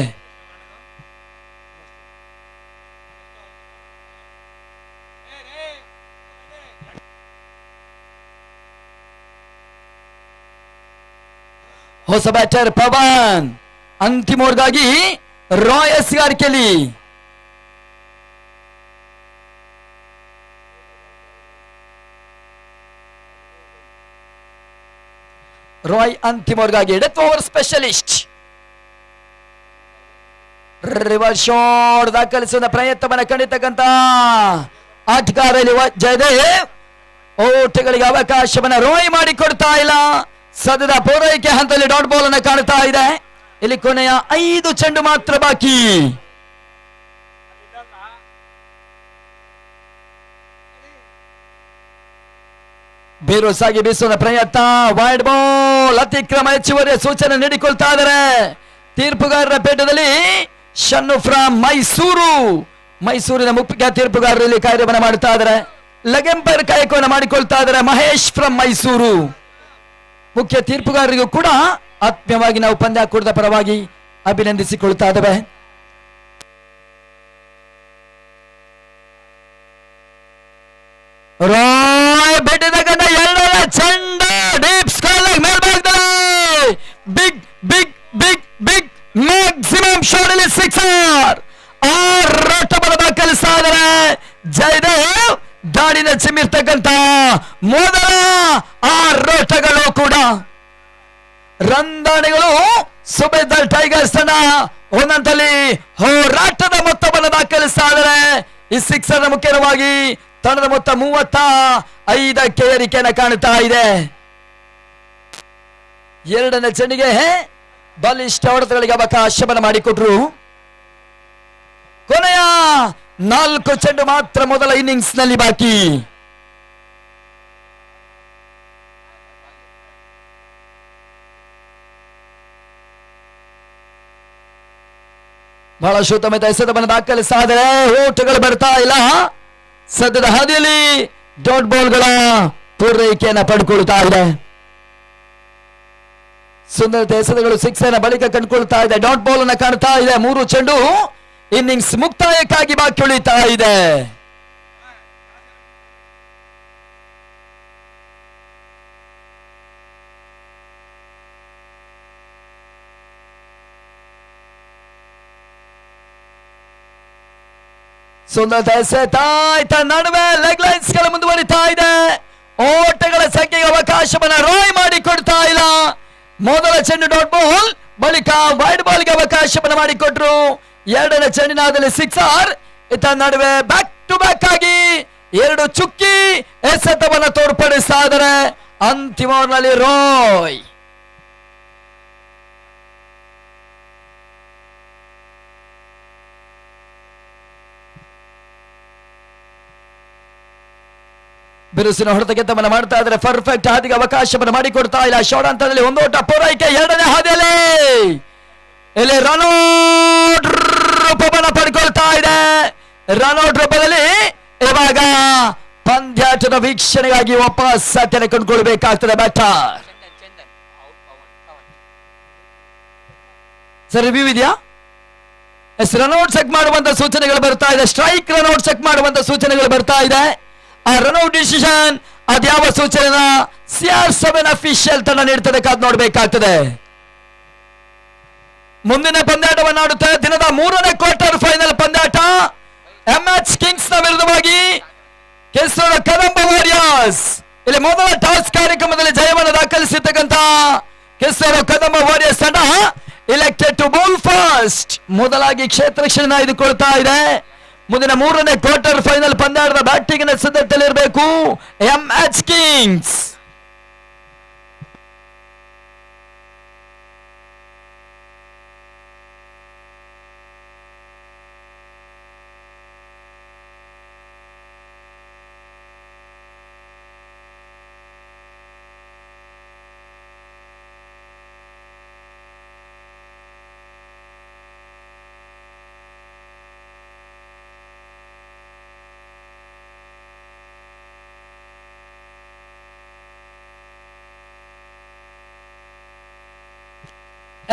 ಹೊಸ ಬ್ಯಾಟರ್ ಪವನ್ ಅಂತಿಮ ಓವರ್ಗಾಗಿ ರಾಯ್ ಎಸ್ಗಾರಿಕೆಯಲ್ಲಿ ರಾಯ್ ಅಂತಿಮ ಓವರ್ಗಾಗಿ death over specialist. Reverse shot ದಾಖಲಿಸುವ ಪ್ರಯತ್ನವನ್ನು ಕಂಡಿರ್ತಕ್ಕಂಥ ಆಟಗಾರ ಜಯದೇವ್. ಓಟಗಳಿಗೆ ಅವಕಾಶವನ್ನು ರಾಯ್ ಮಾಡಿಕೊಡ್ತಾ ಇಲ್ಲ. ಸದ್ಯದ ಪೂರೈಕೆ ಹಂತದಲ್ಲಿ ಡಾಟ್ ಬಾಲ್ ಅನ್ನು ಕಾಣ್ತಾ ಇದೆ. ಇಲ್ಲಿ ಕೊನೆಯ 5 ಚೆಂಡು ಮಾತ್ರ ಬಾಕಿ. ಬೇರೋಸಾಗಿ ಬೀಸುವ ಪ್ರಯತ್ನ, ವೈಡ್ ಬಾಲ್, ಅತಿಕ್ರಮ ಹೆಚ್ಚುವರಿ ಸೂಚನೆ ನೀಡಿಕೊಳ್ತಾ ಇದ್ದಾರೆ ತೀರ್ಪುಗಾರರ ಪೇಟದಲ್ಲಿ. ಶನ್ನು ಫ್ರಮ್ ಮೈಸೂರಿನ ಮುಖ್ಯ ತೀರ್ಪುಗಾರರಲ್ಲಿ ಕಾರ್ಯವನ್ನು ಮಾಡ್ತಾ ಇದ್ದಾರೆ. ಲೆಗ್ ಎಂಪೈರ್ ಕಾಯಕವನ್ನು ಮಾಡಿಕೊಳ್ತಾ ಇದ್ದಾರೆ ಮಹೇಶ್ ಫ್ರಮ್ ಮೈಸೂರು. ಮುಖ್ಯ ತೀರ್ಪುಗಾರರಿಗೂ ಕೂಡ ಆತ್ಮೀಯವಾಗಿ ನಾವು ಪಂದ್ಯಾಕೂಟದ ಪರವಾಗಿ ಅಭಿನಂದಿಸಿಕೊಳ್ತಾ ಇದ್ದೇವೆ. ರಾಯ್ ಬೆಟ್ಟಿದಕ್ಕಂತ 2ರ ಚೆಂಡ ಡೀಪ್ ಸ್ಕೈಲ್ ಮೇಲ್ಭಾಗದಲ್ಲಿ big big big big maximum shot ಅಲ್ಲಿ 6 ರಟ್ಟವನ್ನು ದಾಖಲಿಸ್ತಾ ಇದ್ದಾರೆ ಜಯದೇವ್. ದಾಳಿನ ಚಿಮ್ಮಿರ್ತಕ್ಕಂಥ ಮೊದಲ 6 ರಟ್ಟಗಳು ಕೂಡ ರಂದಾಣಿಗಳು ಸುಮಿತ್ ಟೈಗರ್ಸ್ ತಂಡ ಒಂದಂತಲ್ಲಿ ಹೋರಾಟದ ಮೊತ್ತವನ್ನು ದಾಖಲಿಸ್ತಾ ಇದ್ದಾರೆ. ಈ 6 ಮುಖ್ಯವಾಗಿ ತಂಡದ ಮೊತ್ತ 35ಕ್ಕೆ ಏರಿಕೆಯನ್ನು ಕಾಣುತ್ತಾ ಇದೆ. 2ನೇ ಚೆಂಡಿಗೆ ಬಲಿಷ್ಠ ಹೊಡೆತಗಳಿಗೆ ಅವಕಾಶವನ್ನು ಮಾಡಿಕೊಟ್ರು. ಕೊನೆಯ 4 ಚೆಂಡು ಮಾತ್ರ ಮೊದಲ ಇನ್ನಿಂಗ್ಸ್ ನಲ್ಲಿ ಬಾಕಿ. ಬಹಳ ಶೂತಮಿತ ಎಸೆತವನ್ನು ದಾಖಲಿಸಿದರೆ ಓಟಗಳು ಬರ್ತಾ ಇಲ್ಲ. ಸದ್ಯದ ಹಾದಿಯಲ್ಲಿ ಡಾಟ್ ಬಾಲ್ಗಳ ಪೂರೈಕೆಯನ್ನು ಪಡ್ಕೊಳ್ತಾ ಇದೆ. ಸುಂದರತೆ ಎಸೆತಗಳು 6 ಬಳಿಕ ಕಂಡುಕೊಳ್ತಾ ಇದೆ. ಡಾಟ್ ಬಾಲ್ ಅನ್ನ ಕಾಣ್ತಾ ಇದೆ. 3 ಚೆಂಡು ಇನ್ನಿಂಗ್ಸ್ ಮುಕ್ತಾಯಕ್ಕಾಗಿ ಬಾಕಿ ಉಳಿತಾ ಇದೆ. ಸುಂದರತೆ ಎಸೆತ ನಡುವೆ ಲೆಗ್ ಲೈನ್ಸ್ ಗಳು ಮುಂದುವರಿತಾ ಇದೆ. ಓಟಗಳ ಸಂಖ್ಯೆಗೆ ಅವಕಾಶವನ್ನ ರಾಯ್ ಮಾಡಿ ಕೊಡ್ತಾ ಇಲ್ಲ. ಮೊದಲ ಚೆಂಡು ಡಾಟ್ ಬಾಲ್, ಬಳಿಕ ವೈಡ್ ಬಾಲ್ಗೆ ಅವಕಾಶವನ್ನು ಮಾಡಿಕೊಟ್ರು. ಎರಡನೇ ಚೆಂಡಿನಾದಲ್ಲಿ 6 ಇತ್ತ ನಡುವೆ ಬ್ಯಾಕ್ ಟು ಬ್ಯಾಕ್ ಆಗಿ 2 ಚುಕ್ಕಿ ಎಸೆತವನ್ನು ತೋರ್ಪಡಿಸ್ತಾ ಇದ್ದಾರೆ. ಅಂತಿಮ ಓವರ್ನಲ್ಲಿ ರಾಯ್ ಬಿರುಸಿನ ಹೊಡೆತ ಗೆದ್ದವನ್ನು ಮಾಡ್ತಾ ಇದ್ದಾರೆ. ಪರ್ಫೆಕ್ಟ್ ಹಾದಿಗೆ ಅವಕಾಶವನ್ನು ಮಾಡಿಕೊಡ್ತಾ ಇಲ್ಲ. ಶಾರ್ಟ್ ಹಂತದಲ್ಲಿ ಒಂದೋಟ ಪೂರೈಕೆ. ಎರಡನೇ ಹಾದಿಯಲ್ಲಿ ಇಲ್ಲಿ ರನ್ಔಟ್ ರೂಪವನ್ನು ಪಡ್ಕೊಳ್ತಾ ಇದೆ. ರನ್ಔಟ್ ರೂಪದಲ್ಲಿ ಇವಾಗ ಪಂದ್ಯಾಟದ ವೀಕ್ಷಣೆಗಾಗಿ ವಾಪಸ್ ಸಾಧ್ಯತೆ ಕೊಂಡ್ಕೊಳ್ಬೇಕಾಗ್ತದೆ ಬ್ಯಾಟರ್. ಸರ್ ರಿವ್ಯೂ ಇದೆಯಾ? ಎಸ್, ರನ್ಔಟ್ ಚೆಕ್ ಮಾಡುವಂತ ಸೂಚನೆಗಳು ಬರ್ತಾ ಇದೆ. ಸ್ಟ್ರೈಕ್ ರನ್ಔಟ್ ಚೆಕ್ ಮಾಡುವಂತ ಸೂಚನೆಗಳು ಬರ್ತಾ ಇದೆ. ಆ ರನ್ಔಟ್ ಡಿಸಿಷನ್ ಅದ್ಯಾವ ಸೂಚನೆ CR7 ಅಫಿಷಿಯಲ್ ತಂಡ ನೀಡ್ತದೆ, ಕಾದು ನೋಡಬೇಕಾಗ್ತದೆ. ಮುಂದಿನ ಪಂದ್ಯಾಟವನ್ನಾಡುತ್ತೆ. ದಿನದ 3ನೇ ಕ್ವಾರ್ಟರ್ ಫೈನಲ್ ಪಂದ್ಯಾಟ MH ಕಿಂಗ್ಸ್ ನ ವಿರುದ್ಧವಾಗಿ ಕೆಸೂರು ಕದಂಬ ವಾರಿಯರ್ಸ್. ಇಲ್ಲಿ ಮೊದಲ ಟಾಸ್ ಕಾರ್ಯಕ್ರಮದಲ್ಲಿ ಜಯವನ್ನು ದಾಖಲಿಸಿರ್ತಕ್ಕಂಥ ಕೆಸೂರು ಕದಂಬ ವಾರಿಯರ್ಸ್ ತಂಡ ಇಲೆಕ್ಟೆಡ್ ಟು ಬೌಲ್ ಫಸ್ಟ್ ಮೊದಲಾಗಿ ಕ್ಷೇತ್ರ ರಕ್ಷಣೆ ಆಯ್ದುಕೊಳ್ತಾ ಇದೆ. ಮುಂದಿನ 3ನೇ ಕ್ವಾರ್ಟರ್ ಫೈನಲ್ ಪಂದ್ಯಾಟದ ಬ್ಯಾಟಿಂಗ್ ಸಿದ್ಧತೆಯಲ್ಲಿರಬೇಕು MH ಕಿಂಗ್ಸ್.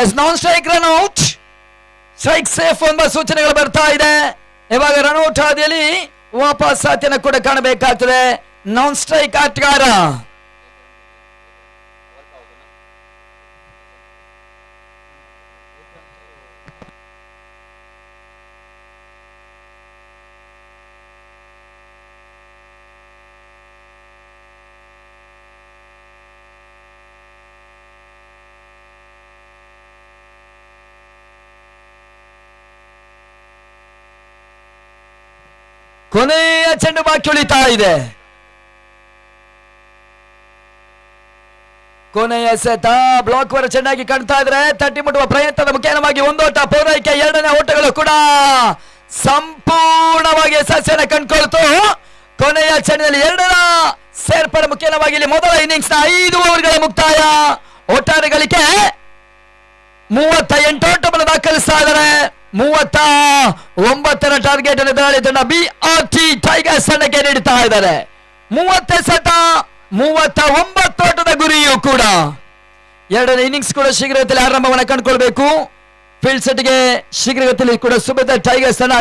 ಎಸ್ non strike run out, strike safe ಎಂಬ ಸೂಚನೆಗಳು ಬರ್ತಾ ಇದೆ. ಇವಾಗ ರನ್ಔಟ್ ಹಾದಿಯಲ್ಲಿ ವಾಪಸ್ ಸಾಧ್ಯನ ಕೂಡ ಕಾಣಬೇಕಾಗ್ತದೆ. ನಾನ್ ಸ್ಟ್ರೈಕ್ ಆಟಗಾರ ಕೊನೆಯ ಚೆಂಡು ಬಾಕಿ ಉಳಿತಾ ಇದೆ. ಕೊನೆಯ ಎಸೆತ ಬ್ಲಾಕ್ ವರ ಚೆನ್ನಾಗಿ ಕಾಣ್ತಾ ಇದ್ರೆ ತಟ್ಟಿ ಮುಟ್ಟುವ ಪ್ರಯತ್ನದ ಮುಖೇನವಾಗಿ ಒಂದೋಟ ಪೂರೈಕೆ. ಎರಡನೇ ಓಟಗಳು ಕೂಡ ಸಂಪೂರ್ಣವಾಗಿ ಯಶಸ್ಸನ್ನು ಕಂಡುಕೊಳ್ತು. ಕೊನೆಯ ಚೆಂಡಿನಲ್ಲಿ 2ರ ಸೇರ್ಪಡೆ ಮುಖೇನವಾಗಿ ಇಲ್ಲಿ ಮೊದಲ ಇನ್ನಿಂಗ್ಸ್ ನ 5 ಓವರ್ಗಳ ಮುಕ್ತಾಯ. ಒಟ್ಟಾರೆ ಗಳಿಕೆ 38 ಓಟವನ್ನು ದಾಖಲಿಸ್ತಾ ಇದ್ದಾರೆ. 39ರ ಟಾರ್ಗೆಟ್ ಅನ್ನು ಎದುರಾಳಿ ತಂಡ BRT ಟೈಗರ್ಸ್ ತಂಡಕ್ಕೆ ನೀಡುತ್ತಾ ಇದ್ದಾರೆ. 30 ಎಸೆತ 39 ಓಟದ ಗುರಿಯೂ ಕೂಡ. ಎರಡನೇ ಇನ್ನಿಂಗ್ಸ್ ಕೂಡ ಶೀಘ್ರಗತಿಯಲ್ಲಿ ಆರಂಭವನ್ನು ಕಂಡುಕೊಳ್ಬೇಕು. ಫೀಲ್ಡ್ ಸೆಟ್ಗೆ ಶೀಘ್ರಗತಿಯಲ್ಲಿ ಕೂಡ ಸುಭದ್ರ ಟೈಗರ್ಸ್ ತಂಡ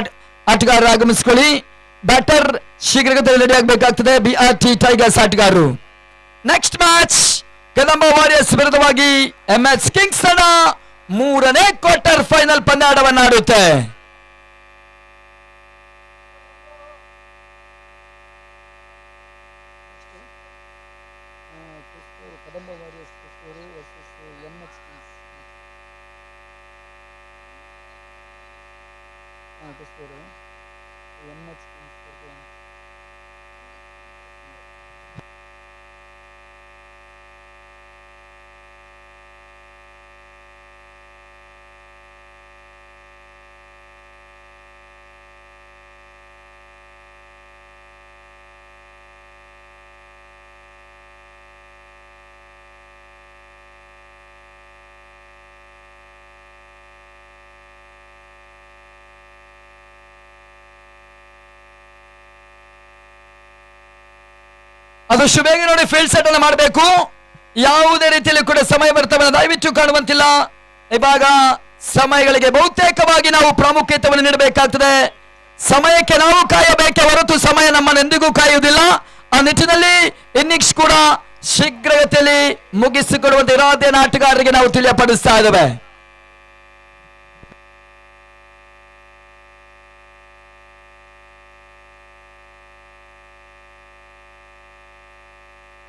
ಆಟಗಾರರು ಆಗಮಿಸಿಕೊಳ್ಳಿ. ಬ್ಯಾಟರ್ ಶೀಘ್ರಗತಿಯಲ್ಲಿ ರೆಡಿ ಆಗಬೇಕಾಗ್ತದೆ BRT ಟೈಗರ್ಸ್ ಆಟಗಾರರು. ನೆಕ್ಸ್ಟ್ ಮ್ಯಾಚ್ ಕದಂಬ ವಾರಿಯರ್ಸ್ ವಿರುದ್ಧವಾಗಿ MH ಕಿಂಗ್ಸ್ ತಂಡ 3ನೇ ಕ್ವಾರ್ಟರ್ ಫೈನಲ್ ಪಂದ್ಯಾಟವನ್ನಾಡುತ್ತೆ. ಆದಷ್ಟು ಬೇಗ ನೋಡಿ ಫೀಲ್ಡ್ ಸೆಟ್ ಅನ್ನು ಮಾಡಬೇಕು. ಯಾವುದೇ ರೀತಿಯಲ್ಲಿ ಕೂಡ ಸಮಯ ಬರ್ತವೆ ದಯವಿಟ್ಟು ಕಾಣುವಂತಿಲ್ಲ. ಇವಾಗ ಸಮಯಗಳಿಗೆ ಬಹುತೇಕವಾಗಿ ನಾವು ಪ್ರಾಮುಖ್ಯತೆಯನ್ನು ನೀಡಬೇಕಾಗ್ತದೆ. ಸಮಯಕ್ಕೆ ನಾವು ಕಾಯಬೇಕೆ ಹೊರತು ಸಮಯ ನಮ್ಮನ್ನೆಂದಿಗೂ ಕಾಯುವುದಿಲ್ಲ. ಆ ನಿಟ್ಟಿನಲ್ಲಿ ಇನ್ನಿಂಗ್ಸ್ ಕೂಡ ಶೀಘ್ರಗತಿಯಲ್ಲಿ ಮುಗಿಸಿಕೊಡುವಂತೆ ಇರಾದೆ ಆಟಗಾರರಿಗೆ ನಾವು ತಿಳಿಯಪಡಿಸ್ತಾ ಇದ್ದೇವೆ.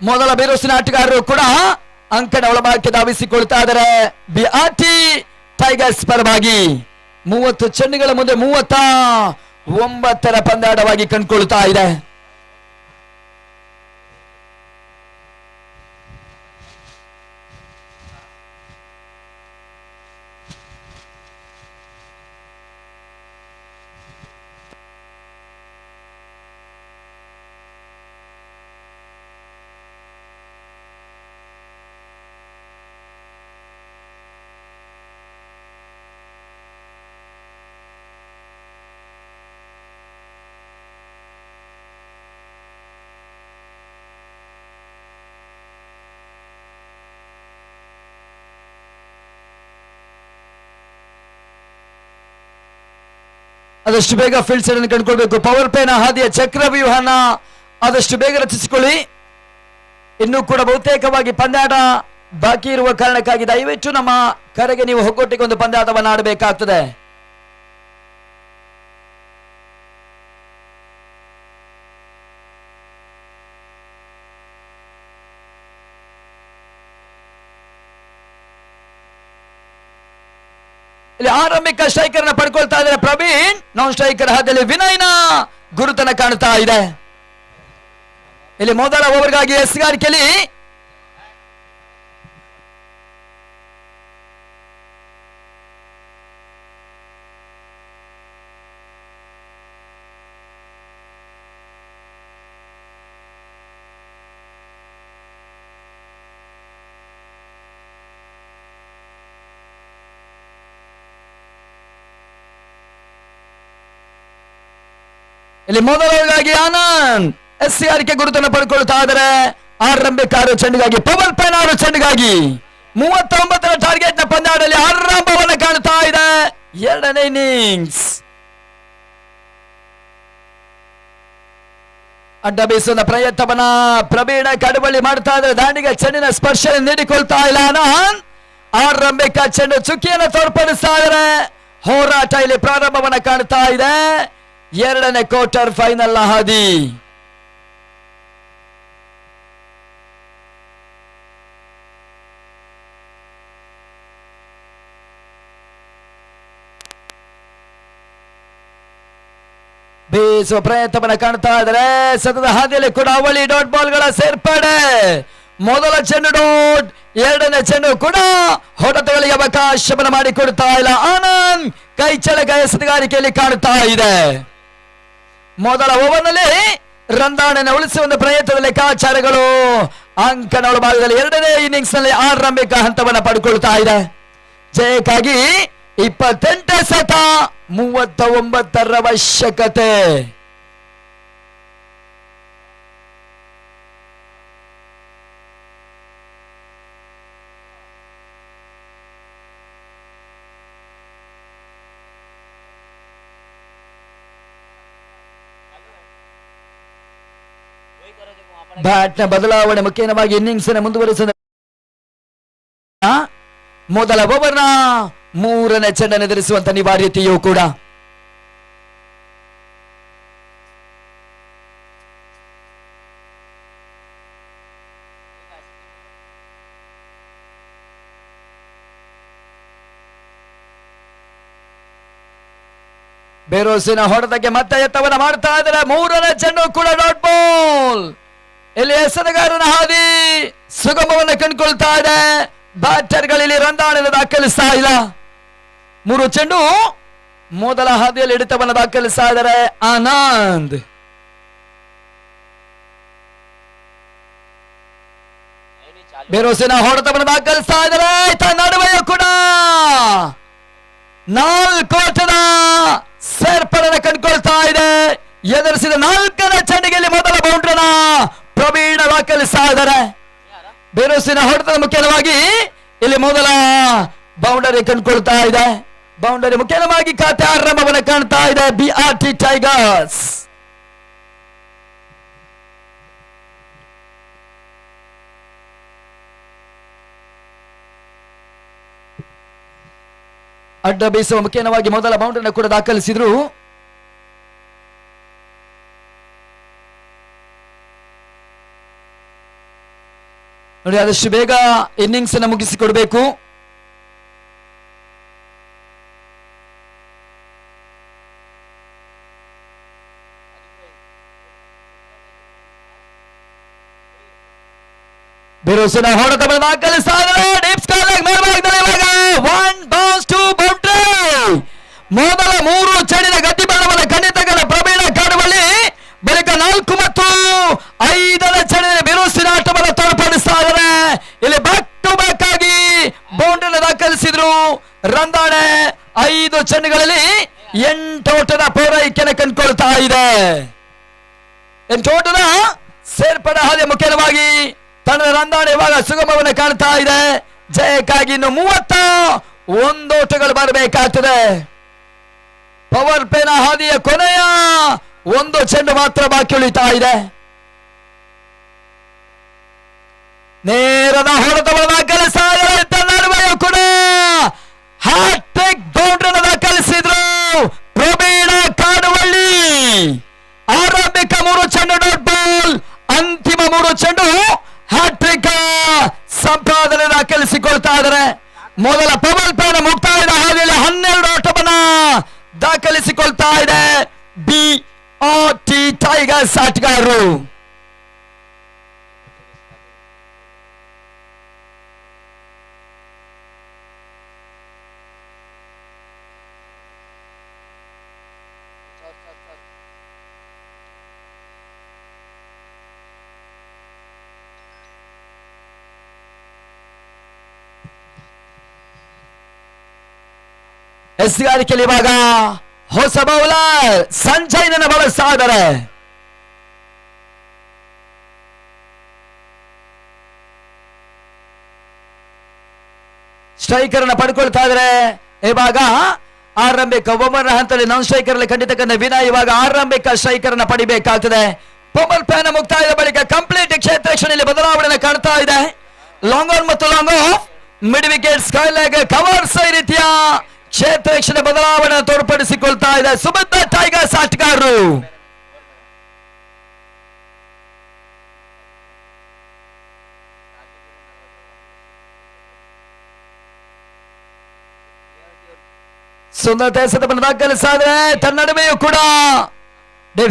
ಮೊದಲ ಬಿರುಸಿನ ಆಟಗಾರರು ಕೂಡ ಅಂಕಣ ಒಳಭಾಗಕ್ಕೆ ಧಾವಿಸಿಕೊಳ್ತಾ ಇದ್ದಾರೆ. ಬಿಆರ್ಟಿ ಟೈಗರ್ಸ್ ಪರವಾಗಿ 30 ಚೆಂಡುಗಳ ಮುಂದೆ 39ರ ಪಂದ್ಯಾಟವಾಗಿ ಕಂಡುಕೊಳ್ತಾ ಇದೆ. ಆದಷ್ಟು ಬೇಗ ಫೀಲ್ಡ್ ಸೈಡ್ ಅನ್ನು ಕಂಡುಕೊಳ್ಬೇಕು. ಪವರ್ ಪ್ಲೇನ ಹಾದಿಯ ಚಕ್ರವ್ಯೂಹನ ಆದಷ್ಟು ಬೇಗ ರಚಿಸಿಕೊಳ್ಳಿ. ಇನ್ನೂ ಕೂಡ ಬಹುತೇಕವಾಗಿ ಪಂದ್ಯಾಟ ಬಾಕಿ ಇರುವ ಕಾರಣಕ್ಕಾಗಿ ದಯವಿಟ್ಟು ನಮ್ಮ ಕರೆಗೆ ನೀವು ಒಗ್ಗಟ್ಟಿಗೆ ಒಂದು ಪಂದ್ಯಾಟವನ್ನು ಆಡಬೇಕಾಗ್ತದೆ. ಇಲ್ಲಿ ಆರಂಭಿಕ ಸ್ಟ್ರೈಕರ್ ನ ಪಡ್ಕೊಳ್ತಾ ಇದ್ದಾರೆ ಪ್ರವೀಣ್. ನಾನ್ ಸ್ಟ್ರೈಕರ್ ಹಾದಿಯಲ್ಲಿ ವಿನಯ್ನ ಗುರುತನ ಕಾಣ್ತಾ ಇದೆ. ಇಲ್ಲಿ ಮೊದಲ ಓವರ್ಗಾಗಿ ಎಸ್ಗಾರಿಕೆಯಲ್ಲಿ ಮೊದಲವಾಗಿ ಆನಂದ್ ಎಸ್ಸಿಆರ್ಕೆ ಗುರುತನ್ನು ಪಡ್ಕೊಳ್ತಾ ಇದ್ದಾರೆ. ಆರಂಭಿಕ 6 ಚೆಂಡಿಗಾಗಿ ಪವರ್ ಪ್ಲೇನ್ 6 ಚೆಂಡಿಗಾಗಿ 39ರ ಟಾರ್ಗೆಟ್ ನ ಪಂದ್ಯಾಟದಲ್ಲಿ ಆರಂಭವನ್ನು ಕಾಣ್ತಾ ಇದೆ. ಎರಡನೇ ಇನ್ನಿಂಗ್ಸ್ ಅಡ್ಡ ಬೀಸುವ ಪ್ರಯತ್ನವನ್ನ ಪ್ರವೀಣ ಕಡುಬಳ್ಳಿ ಮಾಡ್ತಾ ಇದ್ದಾರೆ. ದಾಂಡಿಗೆ ಚೆಂಡಿನ ಸ್ಪರ್ಶ ನೀಡಿಕೊಳ್ತಾ ಇಲ್ಲ ಆನಂದ್. ಆರಂಭಿಕ ಚೆಂಡು ಚುಕ್ಕಿಯನ್ನು ತೋರ್ಪಡಿಸ್ತಾ ಇದ್ದಾರೆ. ಹೋರಾಟ ಇಲ್ಲಿ ಪ್ರಾರಂಭವನ್ನ ಕಾಣ್ತಾ ಇದೆ. ಎರಡನೇ ಕ್ವಾರ್ಟರ್ ಫೈನಲ್ ಹಾದಿ. ಬೀಸುವ ಪ್ರಯತ್ನವನ್ನ ಕಾಣ್ತಾ ಇದ್ದಾರೆ. ಸತತ ಹಾದಿಯಲ್ಲಿ ಕೂಡ ಅವಳಿ ಡಾಟ್ ಬಾಲ್ಗಳ ಸೇರ್ಪಡೆ. ಮೊದಲ ಚೆಂಡು ಡಾಟ್, ಎರಡನೇ ಚೆಂಡು ಕೂಡ ಹೊಡೆತಗಳಿಗೆ ಅವಕಾಶವನ್ನು ಮಾಡಿಕೊಡ್ತಾ ಇಲ್ಲ. ಆನಂದ್ ಕೈ ಚಳಕ ಎಸೆತಗಾರಿಕೆಯಲ್ಲಿ ಕಾಣ್ತಾ ಇದೆ. ಮೊದಲ ಓವರ್ನಲ್ಲಿ ರಂದಾಣೆಯನ್ನು ಉಳಿಸುವ ಒಂದು ಪ್ರಯತ್ನದ ಲೆಕ್ಕಾಚಾರಗಳು ಅಂಕಣ ಒಳಭಾಗದಲ್ಲಿ ಎರಡನೇ ಇನ್ನಿಂಗ್ಸ್ ನಲ್ಲಿ ಆರಂಭಿಕ ಹಂತವನ್ನು ಪಡ್ಕೊಳ್ತಾ ಇದೆ. ಜಯಕ್ಕಾಗಿ 28 ಸತ 39ರ ಅವಶ್ಯಕತೆ. ಬ್ಯಾಟ್ ನ ಬದಲಾವಣೆ ಮುಖ್ಯವಾಗಿ ಇನ್ನಿಂಗ್ಸ್ ಮುಂದುವರಿಸಿದ ಮೊದಲ ಓವರ್ನ 3ನೇ ಚೆಂಡನ್ನು ಎದುರಿಸುವಂತ ಅನಿವಾರ್ಯತೆಯೂ ಕೂಡ. ಬೇರೋಸಿನ ಹೊಡೆತಕ್ಕೆ ಮತ್ತೆ ಎತ್ತವನ್ನ ಮಾಡ್ತಾ ಇದ್ದಾರೆ. 3ನೇ ಚೆಂಡು ಕೂಡ ಡಾಟ್ ಬಾಲ್. ಇಲ್ಲಿ ಎಸೆತಗಾರನ ಹಾದಿ ಸುಗಮವನ್ನು ಕಂಡುಕೊಳ್ತಾ ಇದೆ. ಬ್ಯಾಟರ್ಗಳಲ್ಲಿ ರಂದಾಣೆಯನ್ನು ದಾಖಲಿಸ್ತಾ ಇಲ್ಲ. 3 ಚೆಂಡು ಮೊದಲ ಹಾದಿಯಲ್ಲಿ ಹಿಡಿತವನ್ನು ದಾಖಲಿಸ್ತಾ ಇದ್ದಾರೆ ಆನಂದ್. ಬೇರೋಸಿನ ಹೊಡೆತವನ್ನು ದಾಖಲಿಸ್ತಾ ಇದ್ದಾರೆ. ನಡುವೆಯೂ ಕೂಡ 4 ಓಟದ ಸೇರ್ಪಡೆಯನ್ನು ಕಂಡುಕೊಳ್ತಾ ಇದೆ. ಎದುರಿಸಿದ 4ನೇ ಚೆಂಡಿಗೆ ಮೊದಲ ಬೌಂಡ್ರಿನ ಪ್ರವೀಣ ದಾಖಲಿಸ್ತಾ ಇದ್ದಾರೆ. ಬೇರೋಸಿನ ಹೊಡೆತದ ಮುಖ್ಯವಾಗಿ ಇಲ್ಲಿ ಮೊದಲ ಬೌಂಡರಿ ಕಂಡುಕೊಳ್ತಾ ಇದೆ. ಬೌಂಡರಿ ಮುಖ್ಯವಾಗಿ ಖಾತೆ ಆರಂಭವನ್ನು ಕಾಣ್ತಾ ಇದೆ BRT ಟೈಗರ್ಸ್. ಅಡ್ಡ ಬೀಸುವ ಮುಖ್ಯವಾಗಿ ಮೊದಲ ಬೌಂಡರಿಯನ್ನು ಕೂಡ ದಾಖಲಿಸಿದ್ರು. ನೋಡಿ, ಆದಷ್ಟು ಬೇಗ ಇನ್ನಿಂಗ್ಸ್ ಅನ್ನು ಮುಗಿಸಿಕೊಡ್ಬೇಕು. ಬೇರೋಸಿನ ಹೊಡೆತವನ್ನು ದಾಖಲಿಸಿದ್ದಾರೆ. ಮೊದಲ 3 ಚೆಂಡಿನ ಗತಿಬಲವನ್ನು ಖಂಡಿತಗಳ ಪ್ರವೀಣ ಕಾಡುವಲ್ಲಿ ಬಳಿಕ 4 ಮತ್ತು 5ನೇ ಚೆಂಡಿನ ಬೇರೋಸಿನ ಆಟವನ್ನು ತೋರ್ಪಡಿಸ್ತಾ ಇದ್ದಾರೆ. ಇಲ್ಲಿ ಬ್ಯಾಕ್ ಟು ಬ್ಯಾಕ್ ಆಗಿ ಬೌಂಡರಿ ದಾಖಲಿಸಿದ್ರು. ರಂದಾಣೆ 5 ಚೆಂಡುಗಳಲ್ಲಿ 8 ಓಟದ ಪೂರೈಕೆಯನ್ನು ಕಂಡುಕೊಳ್ತಾ ಇದೆ. 8 ಓಟದ ಸೇರ್ಪಡೆ ಹಾದಿ ಮುಖ್ಯವಾಗಿ ತಂಡದ ರಂದಾಣೆ ಇವಾಗ ಸುಗಮವನ್ನು ಕಾಣ್ತಾ ಇದೆ. ಜಯಕ್ಕಾಗಿ ಇನ್ನು 31 ಓಟಗಳು ಬರಬೇಕಾಗ್ತದೆ. ಪವರ್ ಪ್ಲೇನ ಹಾದಿಯ ಕೊನೆಯ 1 ಚೆಂಡು ಮಾತ್ರ ಬಾಕಿ ಉಳಿತಾ ಇದೆ. ನೇರದ ಹೊಡೆತವನ್ನು ದಾಖಲಿಸಿದ ಕೂಡ ಹ್ಯಾಟ್ರಿಕ್ ಬೌಂಡ್ರಿಯನ್ನು ದಾಖಲಿಸಿದ್ರು ಪ್ರವೀಣ ಕಾಡುವಳ್ಳಿ. ಆರಂಭಿಕ 3 ಚೆಂಡು ಡಾಟ್ ಬಾಲ್, ಅಂತಿಮ 3 ಚೆಂಡು ಹ್ಯಾಟ್ರಿಕ್ ಸಂಪಾದನೆ ದಾಖಲಿಸಿಕೊಳ್ತಾ ಇದ್ದಾರೆ. ಮೊದಲ ಪವರ್ ಪ್ಲೇನ ಮುಕ್ತಾಯದ ಹಾದಿಯಲ್ಲಿ 12 ಓಟವನ್ನ ದಾಖಲಿಸಿಕೊಳ್ತಾ ಇದೆ BRT ಟೈಗರ್ಸ್ ಆಟಗಾರರು. ಎಸ್ಗಾರಿಕೆಯಲ್ಲಿ ಇವಾಗ ಹೊಸ ಬೌಲರ್ ಸಂಜಯ್ನನ್ನು ಬಳಸ್ತಾ ಇದ್ದಾರೆ. ಸ್ಟ್ರೈಕರ್ ಅನ್ನು ಪಡ್ಕೊಳ್ತಾ ಇದ್ದಾರೆ. ಇವಾಗ ಆರಂಭಿಕ ಒಬ್ಬರ ಹಂತದಲ್ಲಿ ನಾನ್ ಸ್ಟ್ರೈಕರ್ ಅಲ್ಲಿ ಖಂಡಿತ ವಿನಯ್ ಇವಾಗ ಆರಂಭಿಕ ಸ್ಟ್ರೈಕರ್ ಅನ್ನು ಪಡಿಬೇಕಾಗ್ತದೆ. ಪವರ್ ಪ್ಲೇನ ಮುಕ್ತಾಯದ ಬಳಿಕ ಕಂಪ್ಲೀಟ್ ಕ್ಷೇತ್ರ ರಕ್ಷಣೆಯಲ್ಲಿ ಬದಲಾವಣೆ ಕಾಣ್ತಾ ಇದೆ. ಲಾಂಗ್ ಆನ್ ಮತ್ತು long of, mid wicket, sky leg, covers ಈ ರೀತಿಯ ಕ್ಷೇತ್ರ ರಕ್ಷಣೆ ಬದಲಾವಣೆ ತೋರ್ಪಡಿಸಿಕೊಳ್ತಾ ಇದೆ ಸುಭದ್ರ ಟೈಗರ್ಸ್ ಆಟಗಾರರು. ಸುಂದರ ಸತವನ್ನು ದಾಖಲಿಸಿದ್ರೆ ತನ್ನ ನಡುವೆಯೂ ಕೂಡ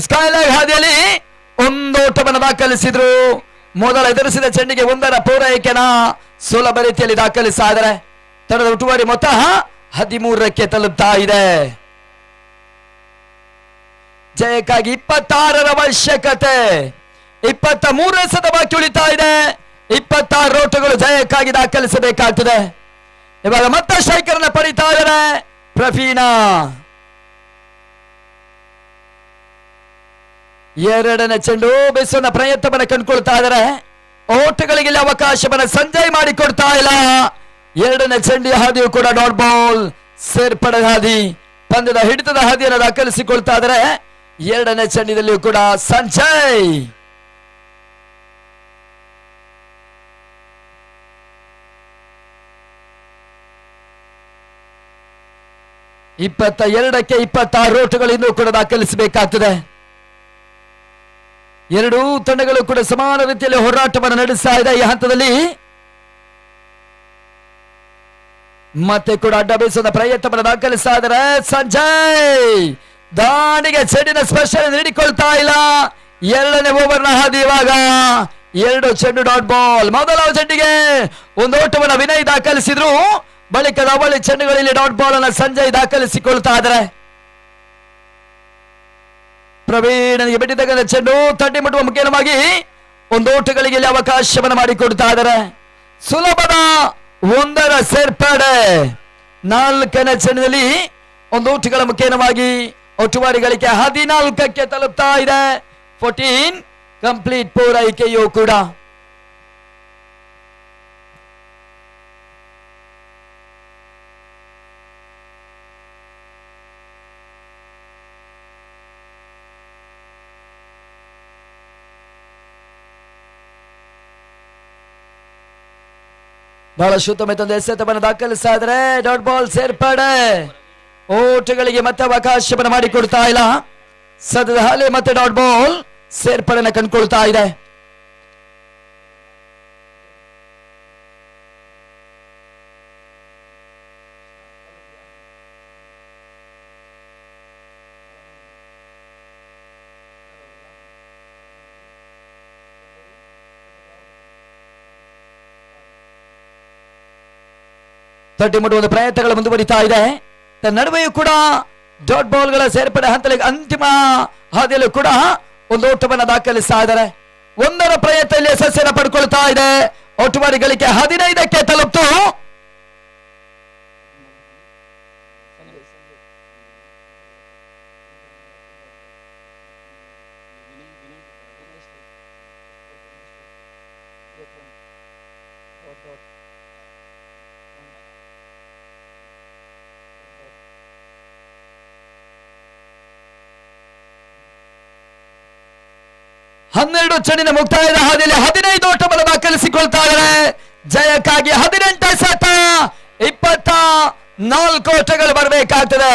ಸ್ಕೈ ಲೆಗ್ ಹಾದಿಯಲ್ಲಿ 1 ಓಟವನ್ನು ದಾಖಲಿಸಿದ್ರು. ಮೊದಲ ಎದುರಿಸಿದ ಚೆಂಡಿಗೆ 1ರ ಪೂರೈಕೆನ ಸುಲಭ ರೀತಿಯಲ್ಲಿ ದಾಖಲಿಸಿದರೆ ತಂಡದ ಒಟ್ಟುವರಿ ಮೊತ್ತ 13ಕ್ಕೆ ತಲುಪ್ತಾ ಇದೆ. ಜಯಕ್ಕಾಗಿ 26ರ ಅವಶ್ಯಕತೆ, 23 ಸತ ಬಾಕಿ ಉಳಿತಾ ಇದೆ. 26 ಓಟಗಳು ಜಯಕ್ಕಾಗಿ ದಾಖಲಿಸಬೇಕಾಗ್ತದೆ. ಇವಾಗ ಮತ್ತೆ ಸ್ಟ್ರೈಕರ್ ಅನ್ನ ಪಡಿತಾ ಇದ್ದಾರೆ ಪ್ರವೀಣ. 2ನೇ ಚೆಂಡು ಬೀಸುವ ಪ್ರಯತ್ನವನ್ನು ಕಂಡುಕೊಳ್ತಾ ಇದ್ದಾರೆ. ಓಟಗಳಿಗೆ ಅವಕಾಶವನ್ನು ಸಂಜಯ್ ಮಾಡಿಕೊಡ್ತಾ ಇಲ್ಲ. 2ನೇ ಚೆಂಡಿಯ ಹಾದಿಯು ಕೂಡ ಡಾಟ್ ಬಾಲ್, ಸೇರ್ಪಡೆ ಹಾದಿ, ಪಂದ್ಯದ ಹಿಡಿತದ ಹಾದಿಯನ್ನು ದಾಖಲಿಸಿಕೊಳ್ತಾ ಇದ್ದಾರೆ. 2ನೇ ಚೆಂಡಿನಲ್ಲಿಯೂ ಕೂಡ ಸಂಜಯ್. ಕ್ಕೆ 26 ಓಟಗಳು ಇನ್ನೂ ಕೂಡ ದಾಖಲಿಸಬೇಕಾಗ್ತದೆ. ಎರಡೂ ತಂಡಗಳು ಕೂಡ ಸಮಾನ ರೀತಿಯಲ್ಲಿ ಹೋರಾಟವನ್ನು ನಡೆಸ್ತಾ ಇದೆ. ಈ ಹಂತದಲ್ಲಿ ಮತ್ತೆ ಕೂಡ ಅಡ್ಡ ಬೀಸುವ ಪ್ರಯತ್ನವನ್ನು ದಾಖಲಿಸ್ತಾ ಇದ್ದಾರೆ ಸಂಜಯ್. ದಾನಿಗೆ ಚೆಂಡಿನ ಸ್ಪರ್ಶ ನೀಡಿಕೊಳ್ತಾ ಇಲ್ಲ. 2ನೇ ಓವರ್ನ ಹಾದಿ ಇವಾಗ 2 ಚೆಂಡು ಡಾಟ್ ಬಾಲ್. ಮೊದಲ ಚೆಂಡಿಗೆ 1 ಓಟವನ್ನು ವಿನಯ್ ದಾಖಲಿಸಿದ್ರು. ಬಳಿಕದ ಅವಳಿ ಚೆಂಡುಗಳಲ್ಲಿ ಡಾಟ್ ಬಾಲ್ ಅನ್ನು ಸಂಜಯ್ ದಾಖಲಿಸಿಕೊಳ್ತಾ ಇದ್ದಾರೆ. ಪ್ರವೀಣನಿಗೆ ಬಿಟ್ಟಿದ್ದಕ್ಕಂಥ ಚೆಂಡು ತಟ್ಟಿ ಮುಟ್ಟುವ ಮುಖ್ಯವಾಗಿ 1 ಓಟಗಳಿಗೆ ಇಲ್ಲಿ ಅವಕಾಶವನ್ನು ಮಾಡಿಕೊಡ್ತಾ ಇದ್ದಾರೆ. ಸುಲಭದ 1ರ ಸೇರ್ಪಡೆ. 4ನೇ ಚೆಂಡಿನಲ್ಲಿ 1 ಓಟಗಳ ಮುಖ್ಯವಾಗಿ ಒಟ್ಟುವಾರಿ ಗಳಿಕೆ 14ಕ್ಕೆ ತಲುಪ್ತಾ ಇದೆ. 14 ಕಂಪ್ಲೀಟ್ ಪೂರೈಕೆಯೂ ಕೂಡ ಬಹಳ ಶುದ್ಧಮೈತೊಂದು ಎಸೆತವನ್ನು ದಾಖಲಿಸ್ತಾ ಇದ್ರೆ ಡಾಟ್ ಬಾಲ್ ಸೇರ್ಪಡೆ. ಓಟಗಳಿಗೆ ಮತ್ತೆ ಅವಕಾಶವನ್ನು ಮಾಡಿಕೊಡ್ತಾ ಇಲ್ಲ. ಸದ್ಯದ ಹಾಲಿ ಮತ್ತೆ ಡಾಟ್ ಬಾಲ್ ಸೇರ್ಪಡೆನ ಕಂಡುಕೊಳ್ತಾ ಇದೆ. ತಟ್ಟಿ ಮುಟ್ಟುವ ಪ್ರಯತ್ನಗಳು ಮುಂದುವರಿತಾ ಇದೆ. ನಡುವೆಯೂ ಕೂಡ ಡಾಟ್ ಬಾಲ್ಗಳ ಸೇರ್ಪಡೆ ಹಂತದಲ್ಲಿ ಅಂತಿಮ ಹಾದಿಯಲ್ಲೂ ಕೂಡ ಒಂದು ಓಟವನ್ನು ದಾಖಲಿಸ್ತಾ ಇದ್ದಾರೆ. ಒಂದರ ಪ್ರಯತ್ನದಲ್ಲಿ ಯಶಸ್ಸನ್ನು ಪಡ್ಕೊಳ್ತಾ ಇದೆ. ಒಟ್ಟುವಾರಿ ಗಳಿಕೆ 15ಕ್ಕೆ ತಲುಪ್ತು. ಹನ್ನೆರಡು ಚೆಂಡಿನ ಮುಕ್ತಾಯದ ಹಾದಿಯಲ್ಲಿ 15 ಓಟವನ್ನು ದಾಖಲಿಸಿಕೊಳ್ತಾ ಇದ್ದಾರೆ. ಜಯಕ್ಕಾಗಿ 18 ಎಸೆತ, 24 ಓಟಗಳು ಬರಬೇಕಾಗ್ತದೆ.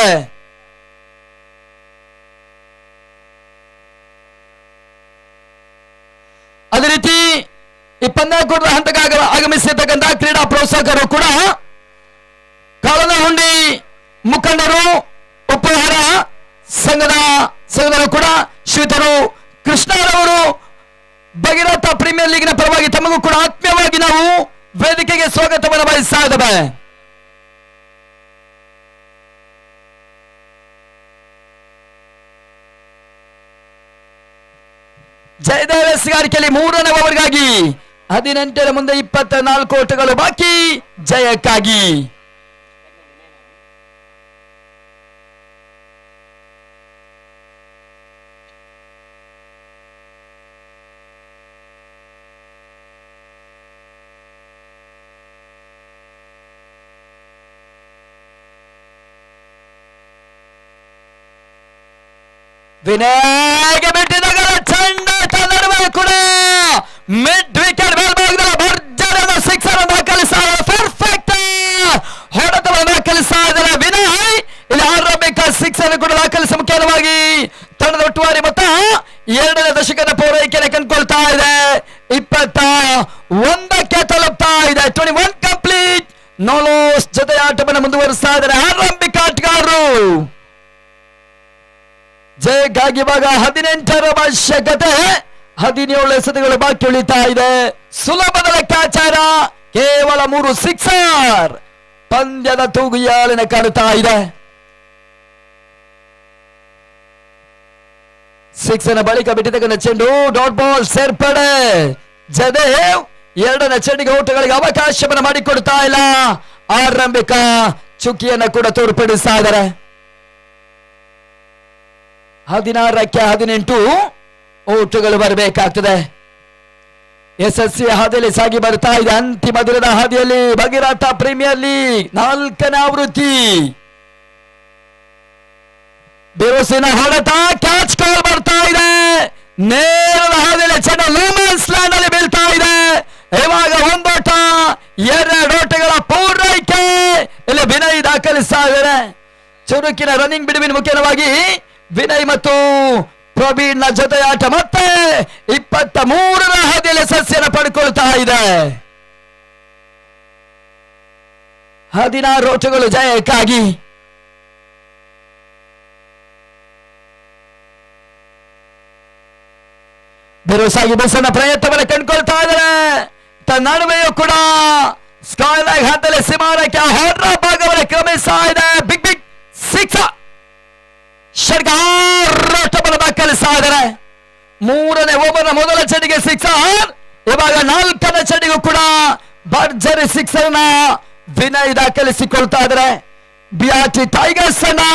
ಅದೇ ರೀತಿ ಈ ಪಂದ್ಯಾಕೂಟದ ಹಂತಕ್ಕೆ ಆಗಮಿಸಿರ್ತಕ್ಕಂಥ ಕ್ರೀಡಾ ಪ್ರೋತ್ಸಾಹಕರು ಕೂಡ ಕಾಲನಹುಂಡಿ ಮುಖಂಡರು, ಉಪಹಾರ ಸಂಘದವರು ಕೂಡ ಶ್ರೀತರು ಕೃಷ್ಣರವರು ಭಗೀರಥ ಪ್ರೀಮಿಯರ್ ಲೀಗ್ನ ಪರವಾಗಿ ತಮಗೂ ಕೂಡ ಆತ್ಮೀಯವಾಗಿ ನಾವು ವೇದಿಕೆಗೆ ಸ್ವಾಗತವನ್ನು ಬಯಸ್ತಾ ಇದ್ದೇವೆ. ಜಯದೇವ ಎಸ್ಗಾರಿಕೆಯಲ್ಲಿ 3ನೇ ಓವರ್ಗಾಗಿ 18ರ ಮುಂದೆ 24 ಓಟಗಳು ಬಾಕಿ ಜಯಕ್ಕಾಗಿ. ವಿನಯಗೆ ಬಿಟ್ಟಿದಾಗ ಚೆಂಡ ನಡುವೆ ಕೂಡ ಮಿಡ್ ವಿಕೆಟ್ ಮೇಲ್ಭಾಗದ ಭರ್ಜರಿಯಾದ ಸಿಕ್ಸರ್ ದಾಖಲಿಸ್ತಾ ಪರ್ಫೆಕ್ಟ್ ಹೊಡೆತವನ್ನು ದಾಖಲಿಸ್ತಾ ಇದ್ದಾರೆ ವಿನಯ್. ಇಲ್ಲಿ ಆರಂಭಿಕ ಸಿಕ್ಸರ್ ಕೂಡ ದಾಖಲಿಸಿ ಮುಖ್ಯವಾಗಿ ತಂಡದ ಒಟ್ಟುವಾರಿ ಮೊತ್ತ 2ನೇ ದಶಕದ ಪೂರೈಕೆಯನ್ನು ಕಂಡುಕೊಳ್ತಾ ಇದೆ. 21ಕ್ಕೆ ತಲುಪ್ತಾ ಇದೆ. 21 ಕಂಪ್ಲೀಟ್. ನೋಲೋಸ್ ಜೊತೆ ಆಟವನ್ನು ಮುಂದುವರಿಸ್ತಾ ಇದ್ದಾರೆ ಆರಂಭಿಕ ಆಟಗಾರರು. ಜಯಕ್ಕಾಗಿ ಇವಾಗ 18ರ ಅವಶ್ಯಕತೆ, 17 ಎಸೆತಗಳು ಬಾಕಿ ಉಳಿತಾ ಇದೆ. ಸುಲಭದ ಲೆಕ್ಕಾಚಾರ, ಕೇವಲ 3 ಸಿಕ್ಸರ್ ಪಂದ್ಯದ ತೂಗುಯಾಲಿನ ಕಾಣುತ್ತಾ ಇದೆ. ಸಿಕ್ಸರ್ ಬಳಿಕ ಬಿಟ್ಟಿದ್ದಕ್ಕಂಥ ಚೆಂಡು ಡಾಟ್ ಬಾಲ್ ಸೇರ್ಪಡೆ. ಜದೇವ್ 2ನೇ ಚೆಂಡಿಗೆ ಓಟಗಳಿಗೆ ಅವಕಾಶವನ್ನು ಮಾಡಿಕೊಡ್ತಾ ಇಲ್ಲ. ಆರಂಭಿಕ ಚುಕ್ಕಿಯನ್ನು ಕೂಡ ತೋರ್ಪಡಿಸ್ತಾ ಇದ್ದಾರೆ. 16ಕ್ಕೆ 18 ಓಟಗಳು ಬರಬೇಕಾಗ್ತದೆ. ಯಶಸ್ವಿ ಹಾದಿಯಲ್ಲಿ ಸಾಗಿ ಬರ್ತಾ ಇದೆ. ಅಂತಿಮ ದಿನದ ಹಾದಿಯಲ್ಲಿ ಭಗೀರಥ ಪ್ರೀಮಿಯರ್ ಲೀಗ್ 4ನೇ ಆವೃತ್ತಿ. ಬಿರುಸಿನ ಹೊಡೆತ, ಕ್ಯಾಚ್ ಕಾಲ್ ಬರ್ತಾ ಇದೆ. ನೇರದ ಹಾದಿಯಲ್ಲಿ ಚೆಂಡು ಲೂಮೆನ್ಸ್ ಲ್ಯಾಂಡ್ ಅಲ್ಲಿ ಬೀಳ್ತಾ ಇದೆ. ಇವಾಗ ಒಂದೋಟ, 2 ಓಟಗಳ ಪೂರೈಕೆ ಇಲ್ಲಿ ವಿನಯ್ ದಾಖಲಿಸ್ತಾ ಇದ್ದಾರೆ. ಚುರುಕಿನ ರನ್ನಿಂಗ್ ಬಿಡುವಿನ ಮುಖ್ಯವಾಗಿ ವಿನಯ್ ಮತ್ತು ಪ್ರವೀಣ್ ನ ಜೊತೆ ಆಟ ಮತ್ತೆ 23ರ ಹಾದಿಯಲ್ಲಿ ಯಶಸ್ಸನ್ನು ಪಡ್ಕೊಳ್ತಾ ಇದೆ. 16 ಓಟಗಳು ಜಯಕ್ಕಾಗಿ. ಬಿರುಸಾಗಿ ಬಸ್ಸನ್ನ ಪ್ರಯತ್ನವನ್ನು ಕಂಡುಕೊಳ್ತಾ ಇದ್ದಾರೆ. ತನ್ನ ನಡುವೆಯೂ ಕೂಡ ಸ್ಕೈಲಾಗ್ ಹಂತದಲ್ಲಿ ಸಿಮಾರಕ್ಕೆ ಹೊರ ಭಾಗವನ್ನು ಕ್ರಮಿಸ್ತಾ ಇದೆ. ಬಿಗ್ ಸಿಕ್ಸ್ ಷಡ್ಗಾರವನ್ನು ದಾಖಲಿಸ್ತಾ ಇದ್ದಾರೆ. 3ನೇ ಓವರ್ನ ಮೊದಲ ಚೆಂಡಿಗೆ ಸಿಕ್ಸರ್. ಇವಾಗ 4ನೇ ಚೆಂಡಿಗೂ ಕೂಡ ಭರ್ಜರಿ ಸಿಕ್ಸರ್ ನ ವಿನಯ್ ದಾಖಲಿಸಿಕೊಳ್ತಾ ಇದ್ದಾರೆ. ಬಿಆರ್ಟಿ ಟೈಗರ್ಸ್ ಅನ್ನ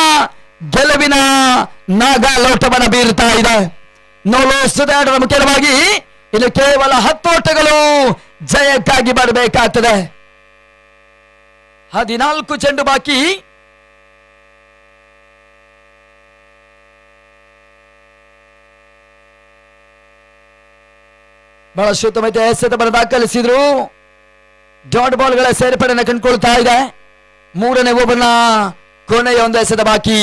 ಗೆಲುವಿನ ನಾಗಾಲೋಟವನ್ನು ಬೀರ್ತಾ ಇದೆ. ನೋಲೋಸ್ತದ ಮುಖ್ಯವಾಗಿ ಇನ್ನು ಕೇವಲ 10 ಓಟಗಳು ಜಯಕ್ಕಾಗಿ ಬರಬೇಕಾಗ್ತದೆ. 14 ಚೆಂಡು ಬಾಕಿ. ಬಹಳ ಉತ್ತಮ ಎಸೆತವನ್ನು ದಾಖಲಿಸಿದ್ರು. ಡಾಟ್ ಬಾಲ್ಗಳ ಸೇರ್ಪಡೆಯನ್ನು ಕಂಡುಕೊಳ್ತಾ ಇದೆ. ಮೂರನೇ ಓವರ್ನ ಕೊನೆಯ ಒಂದು ಎಸೆತ ಬಾಕಿ.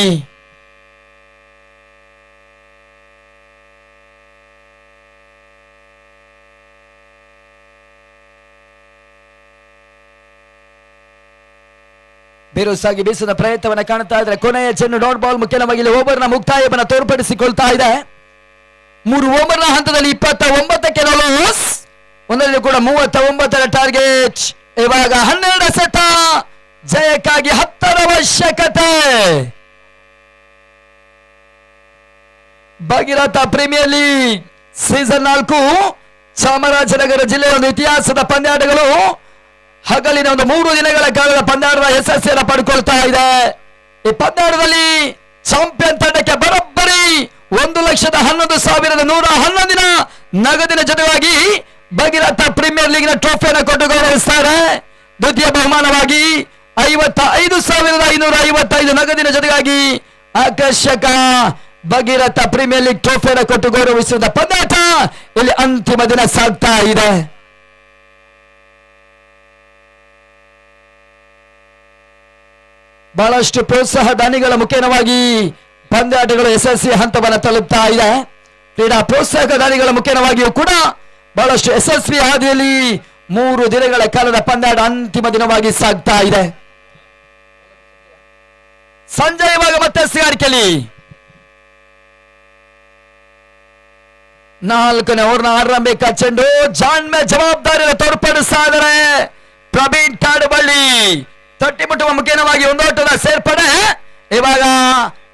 ಬಿರುಸಾಗಿ ಬೀಸುವ ಪ್ರಯತ್ನವನ್ನ ಕಾಣ್ತಾ ಇದ್ರೆ ಕೊನೆಯ ಚೆಂಡು ಡಾಟ್ ಬಾಲ್ ಮುಖ್ಯವಾಗಿ ಓವರ್ನ ಮುಕ್ತಾಯವನ್ನ ತೋರ್ಪಡಿಸಿಕೊಳ್ತಾ ಇದೆ. 3 ಓವರ್ನ ಹಂತದಲ್ಲಿ 29ಕ್ಕೆ ಲಾಸ್, ಒಂದರಲ್ಲಿ ಕೂಡ 39ರ ಟಾರ್ಗೆಟ್. ಇವಾಗ 12 ಎಸೆತ, ಜಯಕ್ಕಾಗಿ 10ರ ಅವಶ್ಯಕತೆ. Bhagiratha premier league season 4 Chamarajanagar ಜಿಲ್ಲೆಯ ಒಂದು ಇತಿಹಾಸದ ಪಂದ್ಯಾಟಗಳು ಹಗಲಿನ ಒಂದು 3 ದಿನಗಳ ಕಾಲದ ಪಂದ್ಯಾಟದ ಯಶಸ್ಸನ್ನು ಪಡ್ಕೊಳ್ತಾ ಇದೆ. ಈ ಪಂದ್ಯಾಟದಲ್ಲಿ ಚಾಂಪಿಯನ್ ತಂಡಕ್ಕೆ ಬರೋಬ್ಬರಿ 1,11,111 ನಗದಿನ ಜೊತೆಗಾಗಿ ಭಗೀರಥ ಪ್ರೀಮಿಯರ್ ಲೀಗ್ನ ಟ್ರೋಫಿಯನ್ನು ಕೊಟ್ಟು ಗೌರವಿಸ್ತಾರೆ. ದ್ವಿತೀಯ ಬಹುಮಾನವಾಗಿ 55,555 ನಗದಿನ ಜೊತೆಗಾಗಿ ಆಕರ್ಷಕ ಭಗೀರಥ ಪ್ರೀಮಿಯರ್ ಲೀಗ್ ಟ್ರೋಫಿಯನ್ನು ಕೊಟ್ಟು ಗೌರವಿಸಿದ ಪಂದ್ಯಾಟ ಇಲ್ಲಿ ಅಂತಿಮ ದಿನ ಸಾಗ್ತಾ ಇದೆ. ಬಹಳಷ್ಟು ಪ್ರೋತ್ಸಾಹ ದಾನಿಗಳ ಮುಖೇನವಾಗಿ ಪಂದ್ಯಾಟಗಳು ಯಶಸ್ವಿ ಹಂತವನ್ನು ತಲುಪ್ತಾ ಇದೆ. ಕ್ರೀಡಾ ಪ್ರೋತ್ಸಾಹಕ ದಾನಿಗಳ ಮುಖೇನವಾಗಿಯೂ ಕೂಡ ಬಹಳಷ್ಟು ಯಶಸ್ವಿ ಹಾದಿಯಲ್ಲಿ 3 ದಿನಗಳ ಕಾಲದ ಪಂದ್ಯಾಟ ಅಂತಿಮ ದಿನವಾಗಿ ಸಾಗ್ತಾ ಇದೆ. ಸಂಜೆ ಇವಾಗ ಮತ್ತೆ ಸಿಗಾರಿಕೆಯಲ್ಲಿ 4ನೇ ಓವರ್ನ ಆರಂಭಿಕ ಚೆಂಡು ಜಾಣ್ಮೆ ಜವಾಬ್ದಾರಿಯನ್ನು ತೋರ್ಪಡಿಸ್ತಾ ಇದ್ದಾರೆ ಪ್ರವೀಣ್ ಕಾಡುಬಳ್ಳಿ. ತಟ್ಟಿ ಮುಟ್ಟುವ ಮುಖೇನವಾಗಿ ಒಂದೋಟದ ಸೇರ್ಪಡೆ. ಇವಾಗ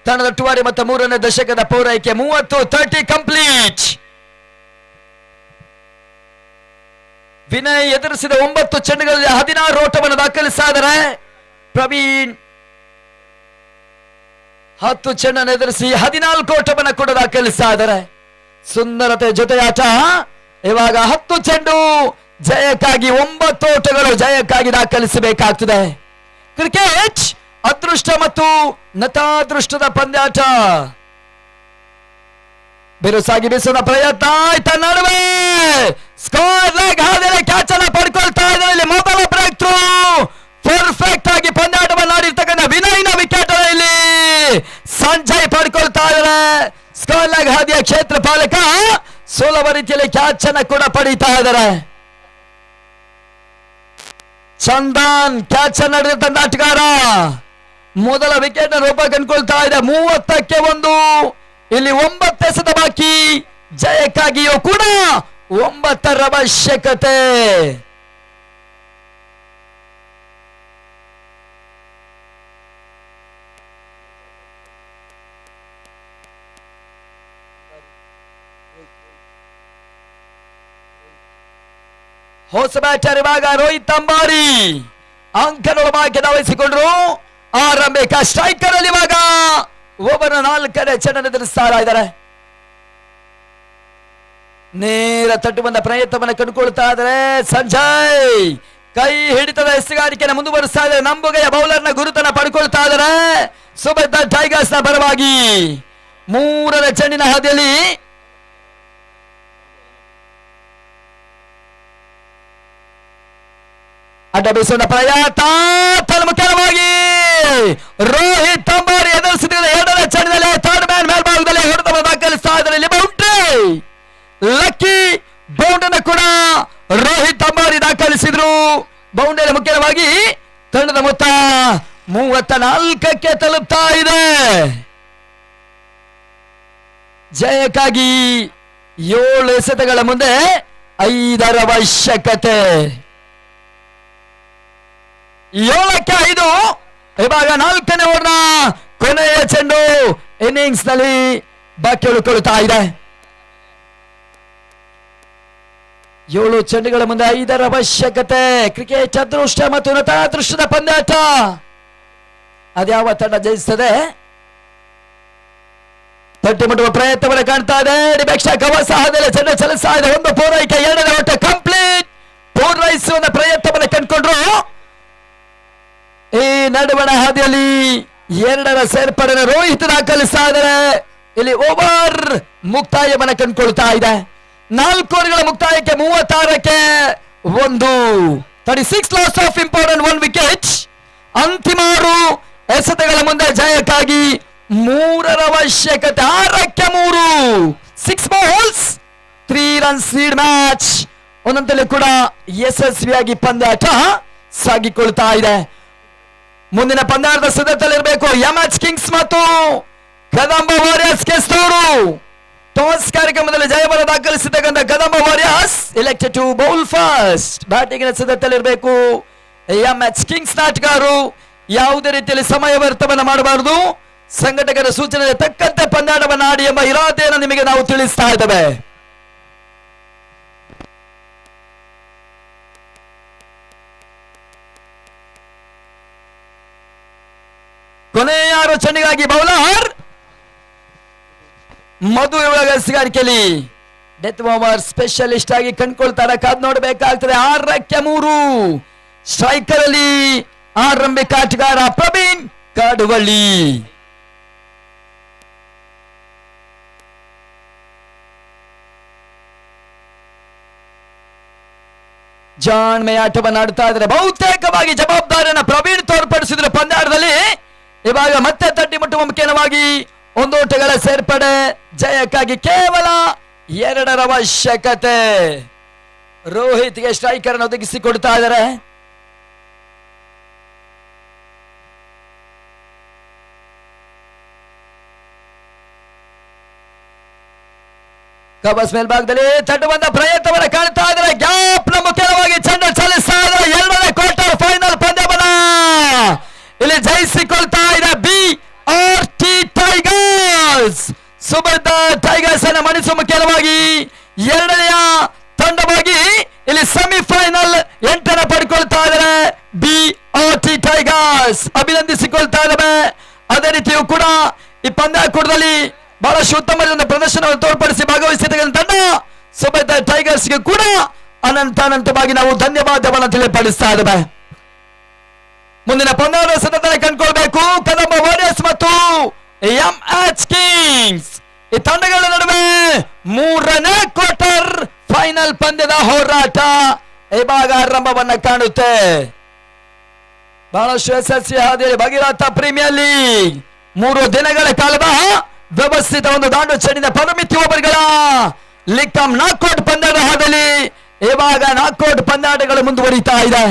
ತಂಡದ ಟುವಾರಿ ಮತ್ತು 3ನೇ ದಶಕದ ಪೂರೈಕೆ 30 ಕಂಪ್ಲೀಟ್. ವಿನಯ್ ಎದುರಿಸಿದ 9 ಚೆಂಡುಗಳಲ್ಲಿ 16 ಓಟವನ್ನು ದಾಖಲಿಸ್ತಾ ಇದ್ದಾರೆ. ಪ್ರವೀಣ್ 10 ಚೆಂಡನ್ನು ಎದುರಿಸಿ 14 ಓಟವನ್ನು ಕೂಡ ದಾಖಲಿಸ್ತಾ ಇದ್ದಾರೆ. ಸುಂದರತೆ ಜೊತೆಯಾಟ. ಇವಾಗ 10 ಚೆಂಡು ಜಯಕ್ಕಾಗಿ 9 ಓಟಗಳು ಜಯಕ್ಕಾಗಿ ದಾಖಲಿಸಬೇಕಾಗ್ತದೆ. ಕ್ರಿಕೆಟ್ ಅದೃಷ್ಟ ಮತ್ತು ನತಾದೃಷ್ಟದ ಪಂದ್ಯಾಟ. ಬಿರುಸಾಗಿ ಬೀಸುವ ಪ್ರಯತ್ನ ಆಯ್ತಾ ನಡುವೆ ಸ್ಕೋರ್ ಲೆಗ್ ಹಾದಿಯಲ್ಲಿ ಕ್ಯಾಚ್ ಅನ್ನು ಪಡ್ಕೊಳ್ತಾ ಇದ್ದಾರೆ. ಇಲ್ಲಿ ಮೊದಲ ಬ್ರೇಕ್ ಥ್ರೂ ಪರ್ಫೆಕ್ಟ್ ಆಗಿ ಪಂದ್ಯಾಟವನ್ನು ಆಡಿರ್ತಕ್ಕಂಥ ವಿನಯ್ನ ವಿಕೆಟ್ ಇಲ್ಲಿ ಸಂಜಯ್ ಪಡ್ಕೊಳ್ತಾ ಇದ್ದಾರೆ. ಸ್ಕೋರ್ ಲೆಗ್ ಹಾದಿಯ ಕ್ಷೇತ್ರ ಪಾಲಕ ಸುಲಭ ರೀತಿಯಲ್ಲಿ ಕ್ಯಾಚ್ ಅನ್ನು ಕೂಡ ಪಡೀತಾ ಇದ್ದಾರೆ. ಚಂದನ್ ಕ್ಯಾಚ್ ಅನ್ನು ನಡೆದ ತಂಡಾಟಗಾರ ಮೊದಲ ವಿಕೆಟ್ ರೂಪ ಕಂಡುಕೊಳ್ತಾ ಇದೆ. 30ಕ್ಕೆ 1. ಇಲ್ಲಿ 9 ಎಸೆತ ಬಾಕಿ. ಜಯಕ್ಕಾಗಿಯೂ ಕೂಡ 9ರ ಅವಶ್ಯಕತೆ. ಹೊಸ ಬ್ಯಾಟರ್ ಇವಾಗ ರೋಹಿತ್ ಅಂಬಾರಿ ಅಂಕಗಳ ಭಾಗ್ಯ ಧಾವಿಸಿಕೊಂಡ್ರು. ಆರಂಭಿಕ ಸ್ಟ್ರೈಕರ್ ಅಲ್ಲಿ ಇವಾಗ ಓವರ್ 4ನೇ ಚೆಂಡನ್ನು ಎದುರಿಸ್ತಾ ಇದ್ದಾರೆ. ನೇರ ತಟ್ಟು ಬಂದ ಪ್ರಯತ್ನವನ್ನು ಕಂಡುಕೊಳ್ತಾ ಇದ್ದಾರೆ ಸಂಜಯ್. ಕೈ ಹಿಡಿತದ ಎಸ್ತುಗಾರಿಕೆಯನ್ನು ಮುಂದುವರಿಸ್ತಾ ಇದ್ದಾರೆ. ನಂಬುಗೆಯ ಬೌಲರ್ನ ಗುರುತನ್ನ ಪಡ್ಕೊಳ್ತಾ ಇದ್ದಾರೆ ಸುಬದ್ಧ ಟೈಗರ್ಸ್ ನ ಪರವಾಗಿ. 3ನೇ ಚೆಂಡಿನ ಹಾದಿಯಲ್ಲಿ ಅಡ್ಡ ಬೀಸುವ ಪ್ರಯತ್ನ ತನ್ಮುಖವಾಗಿ ರೋಹಿತ್ ಅಂಬಾರಿ ಎದುರಿಸಿದ 2ನೇ ಚೆಂಡಿನಲ್ಲಿ 3rd ಮ್ಯಾನ್ ಮೇಲ್ಭಾಗದಲ್ಲಿ ಹೊಡೆತವನ್ನು ದಾಖಲಿಸ್ತಾ ಇದ್ದಾರೆ. ಇಲ್ಲಿ ಬೌಂಡ್ರಿ ಲಕ್ಕಿ ಬೌಂಡನ್ನು ಕೂಡ ರೋಹಿತ್ ಅಂಬಾರಿ ದಾಖಲಿಸಿದ್ರು. ಬೌಂಡರಿ ಮುಖ್ಯವಾಗಿ ತಂಡದ ಮೊತ್ತ 34ಕ್ಕೆ ತಲುಪ್ತಾ ಇದೆ. ಜಯಕ್ಕಾಗಿ 7 ಎಸೆತಗಳ ಮುಂದೆ 5ರ ಅವಶ್ಯಕತೆ. 7ಕ್ಕೆ 5. ಇವಾಗ 4ನೇ ಓವರ್ನ ಕೊನೆಯ ಚೆಂಡು ಇನ್ನಿಂಗ್ಸ್ ನಲ್ಲಿ ಬಾಕಿ ಉಳಿಕೊಳ್ಳುತ್ತಾ ಇದೆ. 7 ಚೆಂಡುಗಳ ಮುಂದೆ 5ರ ಅವಶ್ಯಕತೆ. ಕ್ರಿಕೆಟ್ ಅದೃಷ್ಟ ಮತ್ತು ನತಾದೃಷ್ಟದ ಪಂದ್ಯಾಟ. ಅದ್ಯಾವ ತಂಡ ಜಯಿಸುತ್ತದೆ? ತಟ್ಟಿ ಮುಟ್ಟುವ ಪ್ರಯತ್ನವನ್ನು ಕಾಣ್ತಾ ಇದೆ. ಡಿಬೆಕ್ಷ ಕವಸ ಹಾದಿಯಲ್ಲಿ ಚೆಂಡು ಚಲಿಸ್ತಾ ಇದೆ. 1 ಪೂರೈಕೆ 2ನೇ ಓಟ ಕಂಪ್ಲೀಟ್. ಪೂರೈಸುವ ಪ್ರಯತ್ನವನ್ನು ಕಂಡುಕೊಂಡ್ರು. ಈ ನಡುವಣ ಹಾದಿಯಲ್ಲಿ 2ರ ಸೇರ್ಪಡೆ ರೋಹಿತ್ ದಾಖಲಿಸ್ತಾ ಇದ್ದಾರೆ. ಇಲ್ಲಿ ಓವರ್ ಮುಕ್ತಾಯವನ್ನು ಕಂಡುಕೊಳ್ತಾ ಇದೆ. 4 ಓವರ್ಗಳ ಮುಕ್ತಾಯಕ್ಕೆ 36ಕ್ಕೆ 1. 36 ಲಾಸ್ ಆಫ್ ಇಂಪಾರ್ಟೆಂಟ್ 1 ವಿಕೆಟ್. ಅಂತಿಮ 6 ಎಸೆತಗಳ ಮುಂದೆ ಜಯಕ್ಕಾಗಿ 3 ಅವಶ್ಯಕತೆ. 6ಕ್ಕೆ 3, 6 balls 3 runs ಲೀಡ್ ಮ್ಯಾಚ್. ಒಂದೊಂದಲ್ಲೂ ಕೂಡ ಯಶಸ್ವಿಯಾಗಿ ಪಂದ್ಯಾಟ ಸಾಗಿಕೊಳ್ತಾ ಇದೆ. ಮುಂದಿನ ಪಂದ್ಯಾಟದ ಸಿದ್ಧತೆಯಲ್ಲಿರಬೇಕು MH ಕಿಂಗ್ಸ್ ಮತ್ತು ಕದಂಬ ವಾರಿಯರ್ಸ್ ಗೆಸ್ತವರು. ಟಾಸ್ ಕಾರ್ಯಕ್ರಮದಲ್ಲಿ ಜಯಬಲ ದಾಖಲಿಸಿರ್ತಕ್ಕಂಥ Kadamba Warriors elected to bowl first. Batting ಸಿದ್ಧತೆಯಲ್ಲಿರಬೇಕು MH ಕಿಂಗ್ಸ್ ನಾಟಗಾರರು. ಯಾವುದೇ ರೀತಿಯಲ್ಲಿ ಸಮಯ ವ್ಯರ್ಥವನ್ನು ಮಾಡಬಾರದು. ಸಂಘಟಕರ ಸೂಚನೆಗೆ ತಕ್ಕಂತೆ ಪಂದ್ಯಾಟವನ್ನು ಆಡಿ ಎಂಬ ಇರಾದೆಯನ್ನು ನಿಮಗೆ ನಾವು ತಿಳಿಸ್ತಾ ಇದ್ದೇವೆ. ಕೊನೆಯ 6 ಚೆಂಡಿಗಾಗಿ ಬೌಲರ್ ಮಧು ಇವಳಗಾರಿಕೆಯಲ್ಲಿ ಡೆತ್ ಓವರ್ ಸ್ಪೆಷಲಿಸ್ಟ್ ಆಗಿ ಕಂಡುಕೊಳ್ತಾರೆ. ಕಾದ್ ನೋಡಬೇಕಾಗ್ತದೆ. 6ಕ್ಕೆ 3 ಸ್ಟ್ರೈಕರ್ ಅಲ್ಲಿ ಆರಂಭಿಕ ಆಟಗಾರ ಪ್ರವೀಣ್ ಕಾಡುವಳ್ಳಿ. ಜಾಣ್ಮೆ ಆಟವನ್ನು ಆಡ್ತಾ ಇದ್ದಾರೆ. ಬಹುತೇಕವಾಗಿ ಜವಾಬ್ದಾರಿಯನ್ನು ಪ್ರವೀಣ್ ತೋರ್ಪಡಿಸಿದ್ರು ಪಂದ್ಯಾಟದಲ್ಲಿ. ಇವಾಗ ಮತ್ತೆ ತಟ್ಟಿ ಮುಟ್ಟುವ ಮುಖ್ಯವಾಗಿ 1 ಓಟಗಳ ಸೇರ್ಪಡೆ. ಜಯಕ್ಕಾಗಿ ಕೇವಲ 2 ಅವಶ್ಯಕತೆ. ರೋಹಿತ್ಗೆ ಸ್ಟ್ರೈಕರ್ ಅನ್ನು ಒದಗಿಸಿಕೊಡ್ತಾ ಇದ್ದಾರೆ. ಕಬಸ್ ಮೇಲ್ಭಾಗದಲ್ಲಿ ತಟ್ಟುವಂತ ಪ್ರಯತ್ನವನ್ನು ಕಾಣ್ತಾ ಇದ್ದಾರೆ. ಗ್ಯಾಪ್ ನ ಮುಖ್ಯವಾಗಿ ಚೆಂಡು ಚಲಿಸ್ತಾ ಇದ್ದಾರೆ. 2ನೇ ಕ್ವಾರ್ಟರ್ ಫೈನಲ್ ಪಂದ್ಯವನ್ನ ಇಲ್ಲಿ ಜಯಿಸಿಕೊಳ್ತಾ ಇದೆ BRT ಟೈಗರ್ಸ್. ಸುಬರ್ಧ ಟೈಗರ್ಸ್ ಅನ್ನು ಮಣಿಸುವ ಮುಖ್ಯವಾಗಿ 2ನೆಯ ತಂಡವಾಗಿ ಇಲ್ಲಿ ಸೆಮಿಫೈನಲ್ ಎಂಟನ್ನು ಪಡ್ಕೊಳ್ತಾ ಇದ್ದಾರೆ BRT ಟೈಗರ್ಸ್. ಅಭಿನಂದಿಸಿಕೊಳ್ತಾ ಇದ್ದಾವೆ. ಅದೇ ರೀತಿಯೂ ಕೂಡ ಈ ಪಂದ್ಯಾಕೂಟದಲ್ಲಿ ಬಹಳಷ್ಟು ಉತ್ತಮವಾದ ಪ್ರದರ್ಶನವನ್ನು ತೋರ್ಪಡಿಸಿ ಭಾಗವಹಿಸಿರ್ತಕ್ಕಂಥ ತಂಡ ಸುಬರ್ಧ ಟೈಗರ್ಸ್ಗೆ ಕೂಡ ಅನಂತವಾಗಿ ನಾವು ಧನ್ಯವಾದವನ್ನು ತಿಳಿಪಡಿಸ್ತಾ ಇದ್ದೇವೆ. ಮುಂದಿನ ಪಂದ್ಯದ ಸಿದ್ಧತೆ ಕಂಡುಕೊಳ್ಬೇಕು ಕದಂಬ ವಾರಿಯರ್ಸ್ ಮತ್ತು MH ಕಿಂಗ್ಸ್. ಈ ತಂಡಗಳ ನಡುವೆ 3ನೇ ಕ್ವಾರ್ಟರ್ ಫೈನಲ್ ಪಂದ್ಯದ ಹೋರಾಟ ಇವಾಗ ಆರಂಭವನ್ನ ಕಾಣುತ್ತೆ. ಬಹಳಷ್ಟು ಯಶಸ್ವಿ ಹಾದಿಯಲ್ಲಿ ಭಗೀರಥ ಪ್ರೀಮಿಯರ್ ಲೀಗ್ 3 ದಿನಗಳ ಕಾಲದ ವ್ಯವಸ್ಥಿತ ಒಂದು ದಾಂಡು ಚೆಂಡಿನ ಪರಿಮಿತಿ ಓವರ್ಗಳ ಲೀಗ್ ಕಮ್ ನಾಕ್ಔಟ್ ಪಂದ್ಯದ ಹಾದಿಯಲ್ಲಿ ಇವಾಗ ನಾಕ್ಔಟ್ ಪಂದ್ಯಾಟಗಳು ಮುಂದುವರಿತಾ ಇದೆ.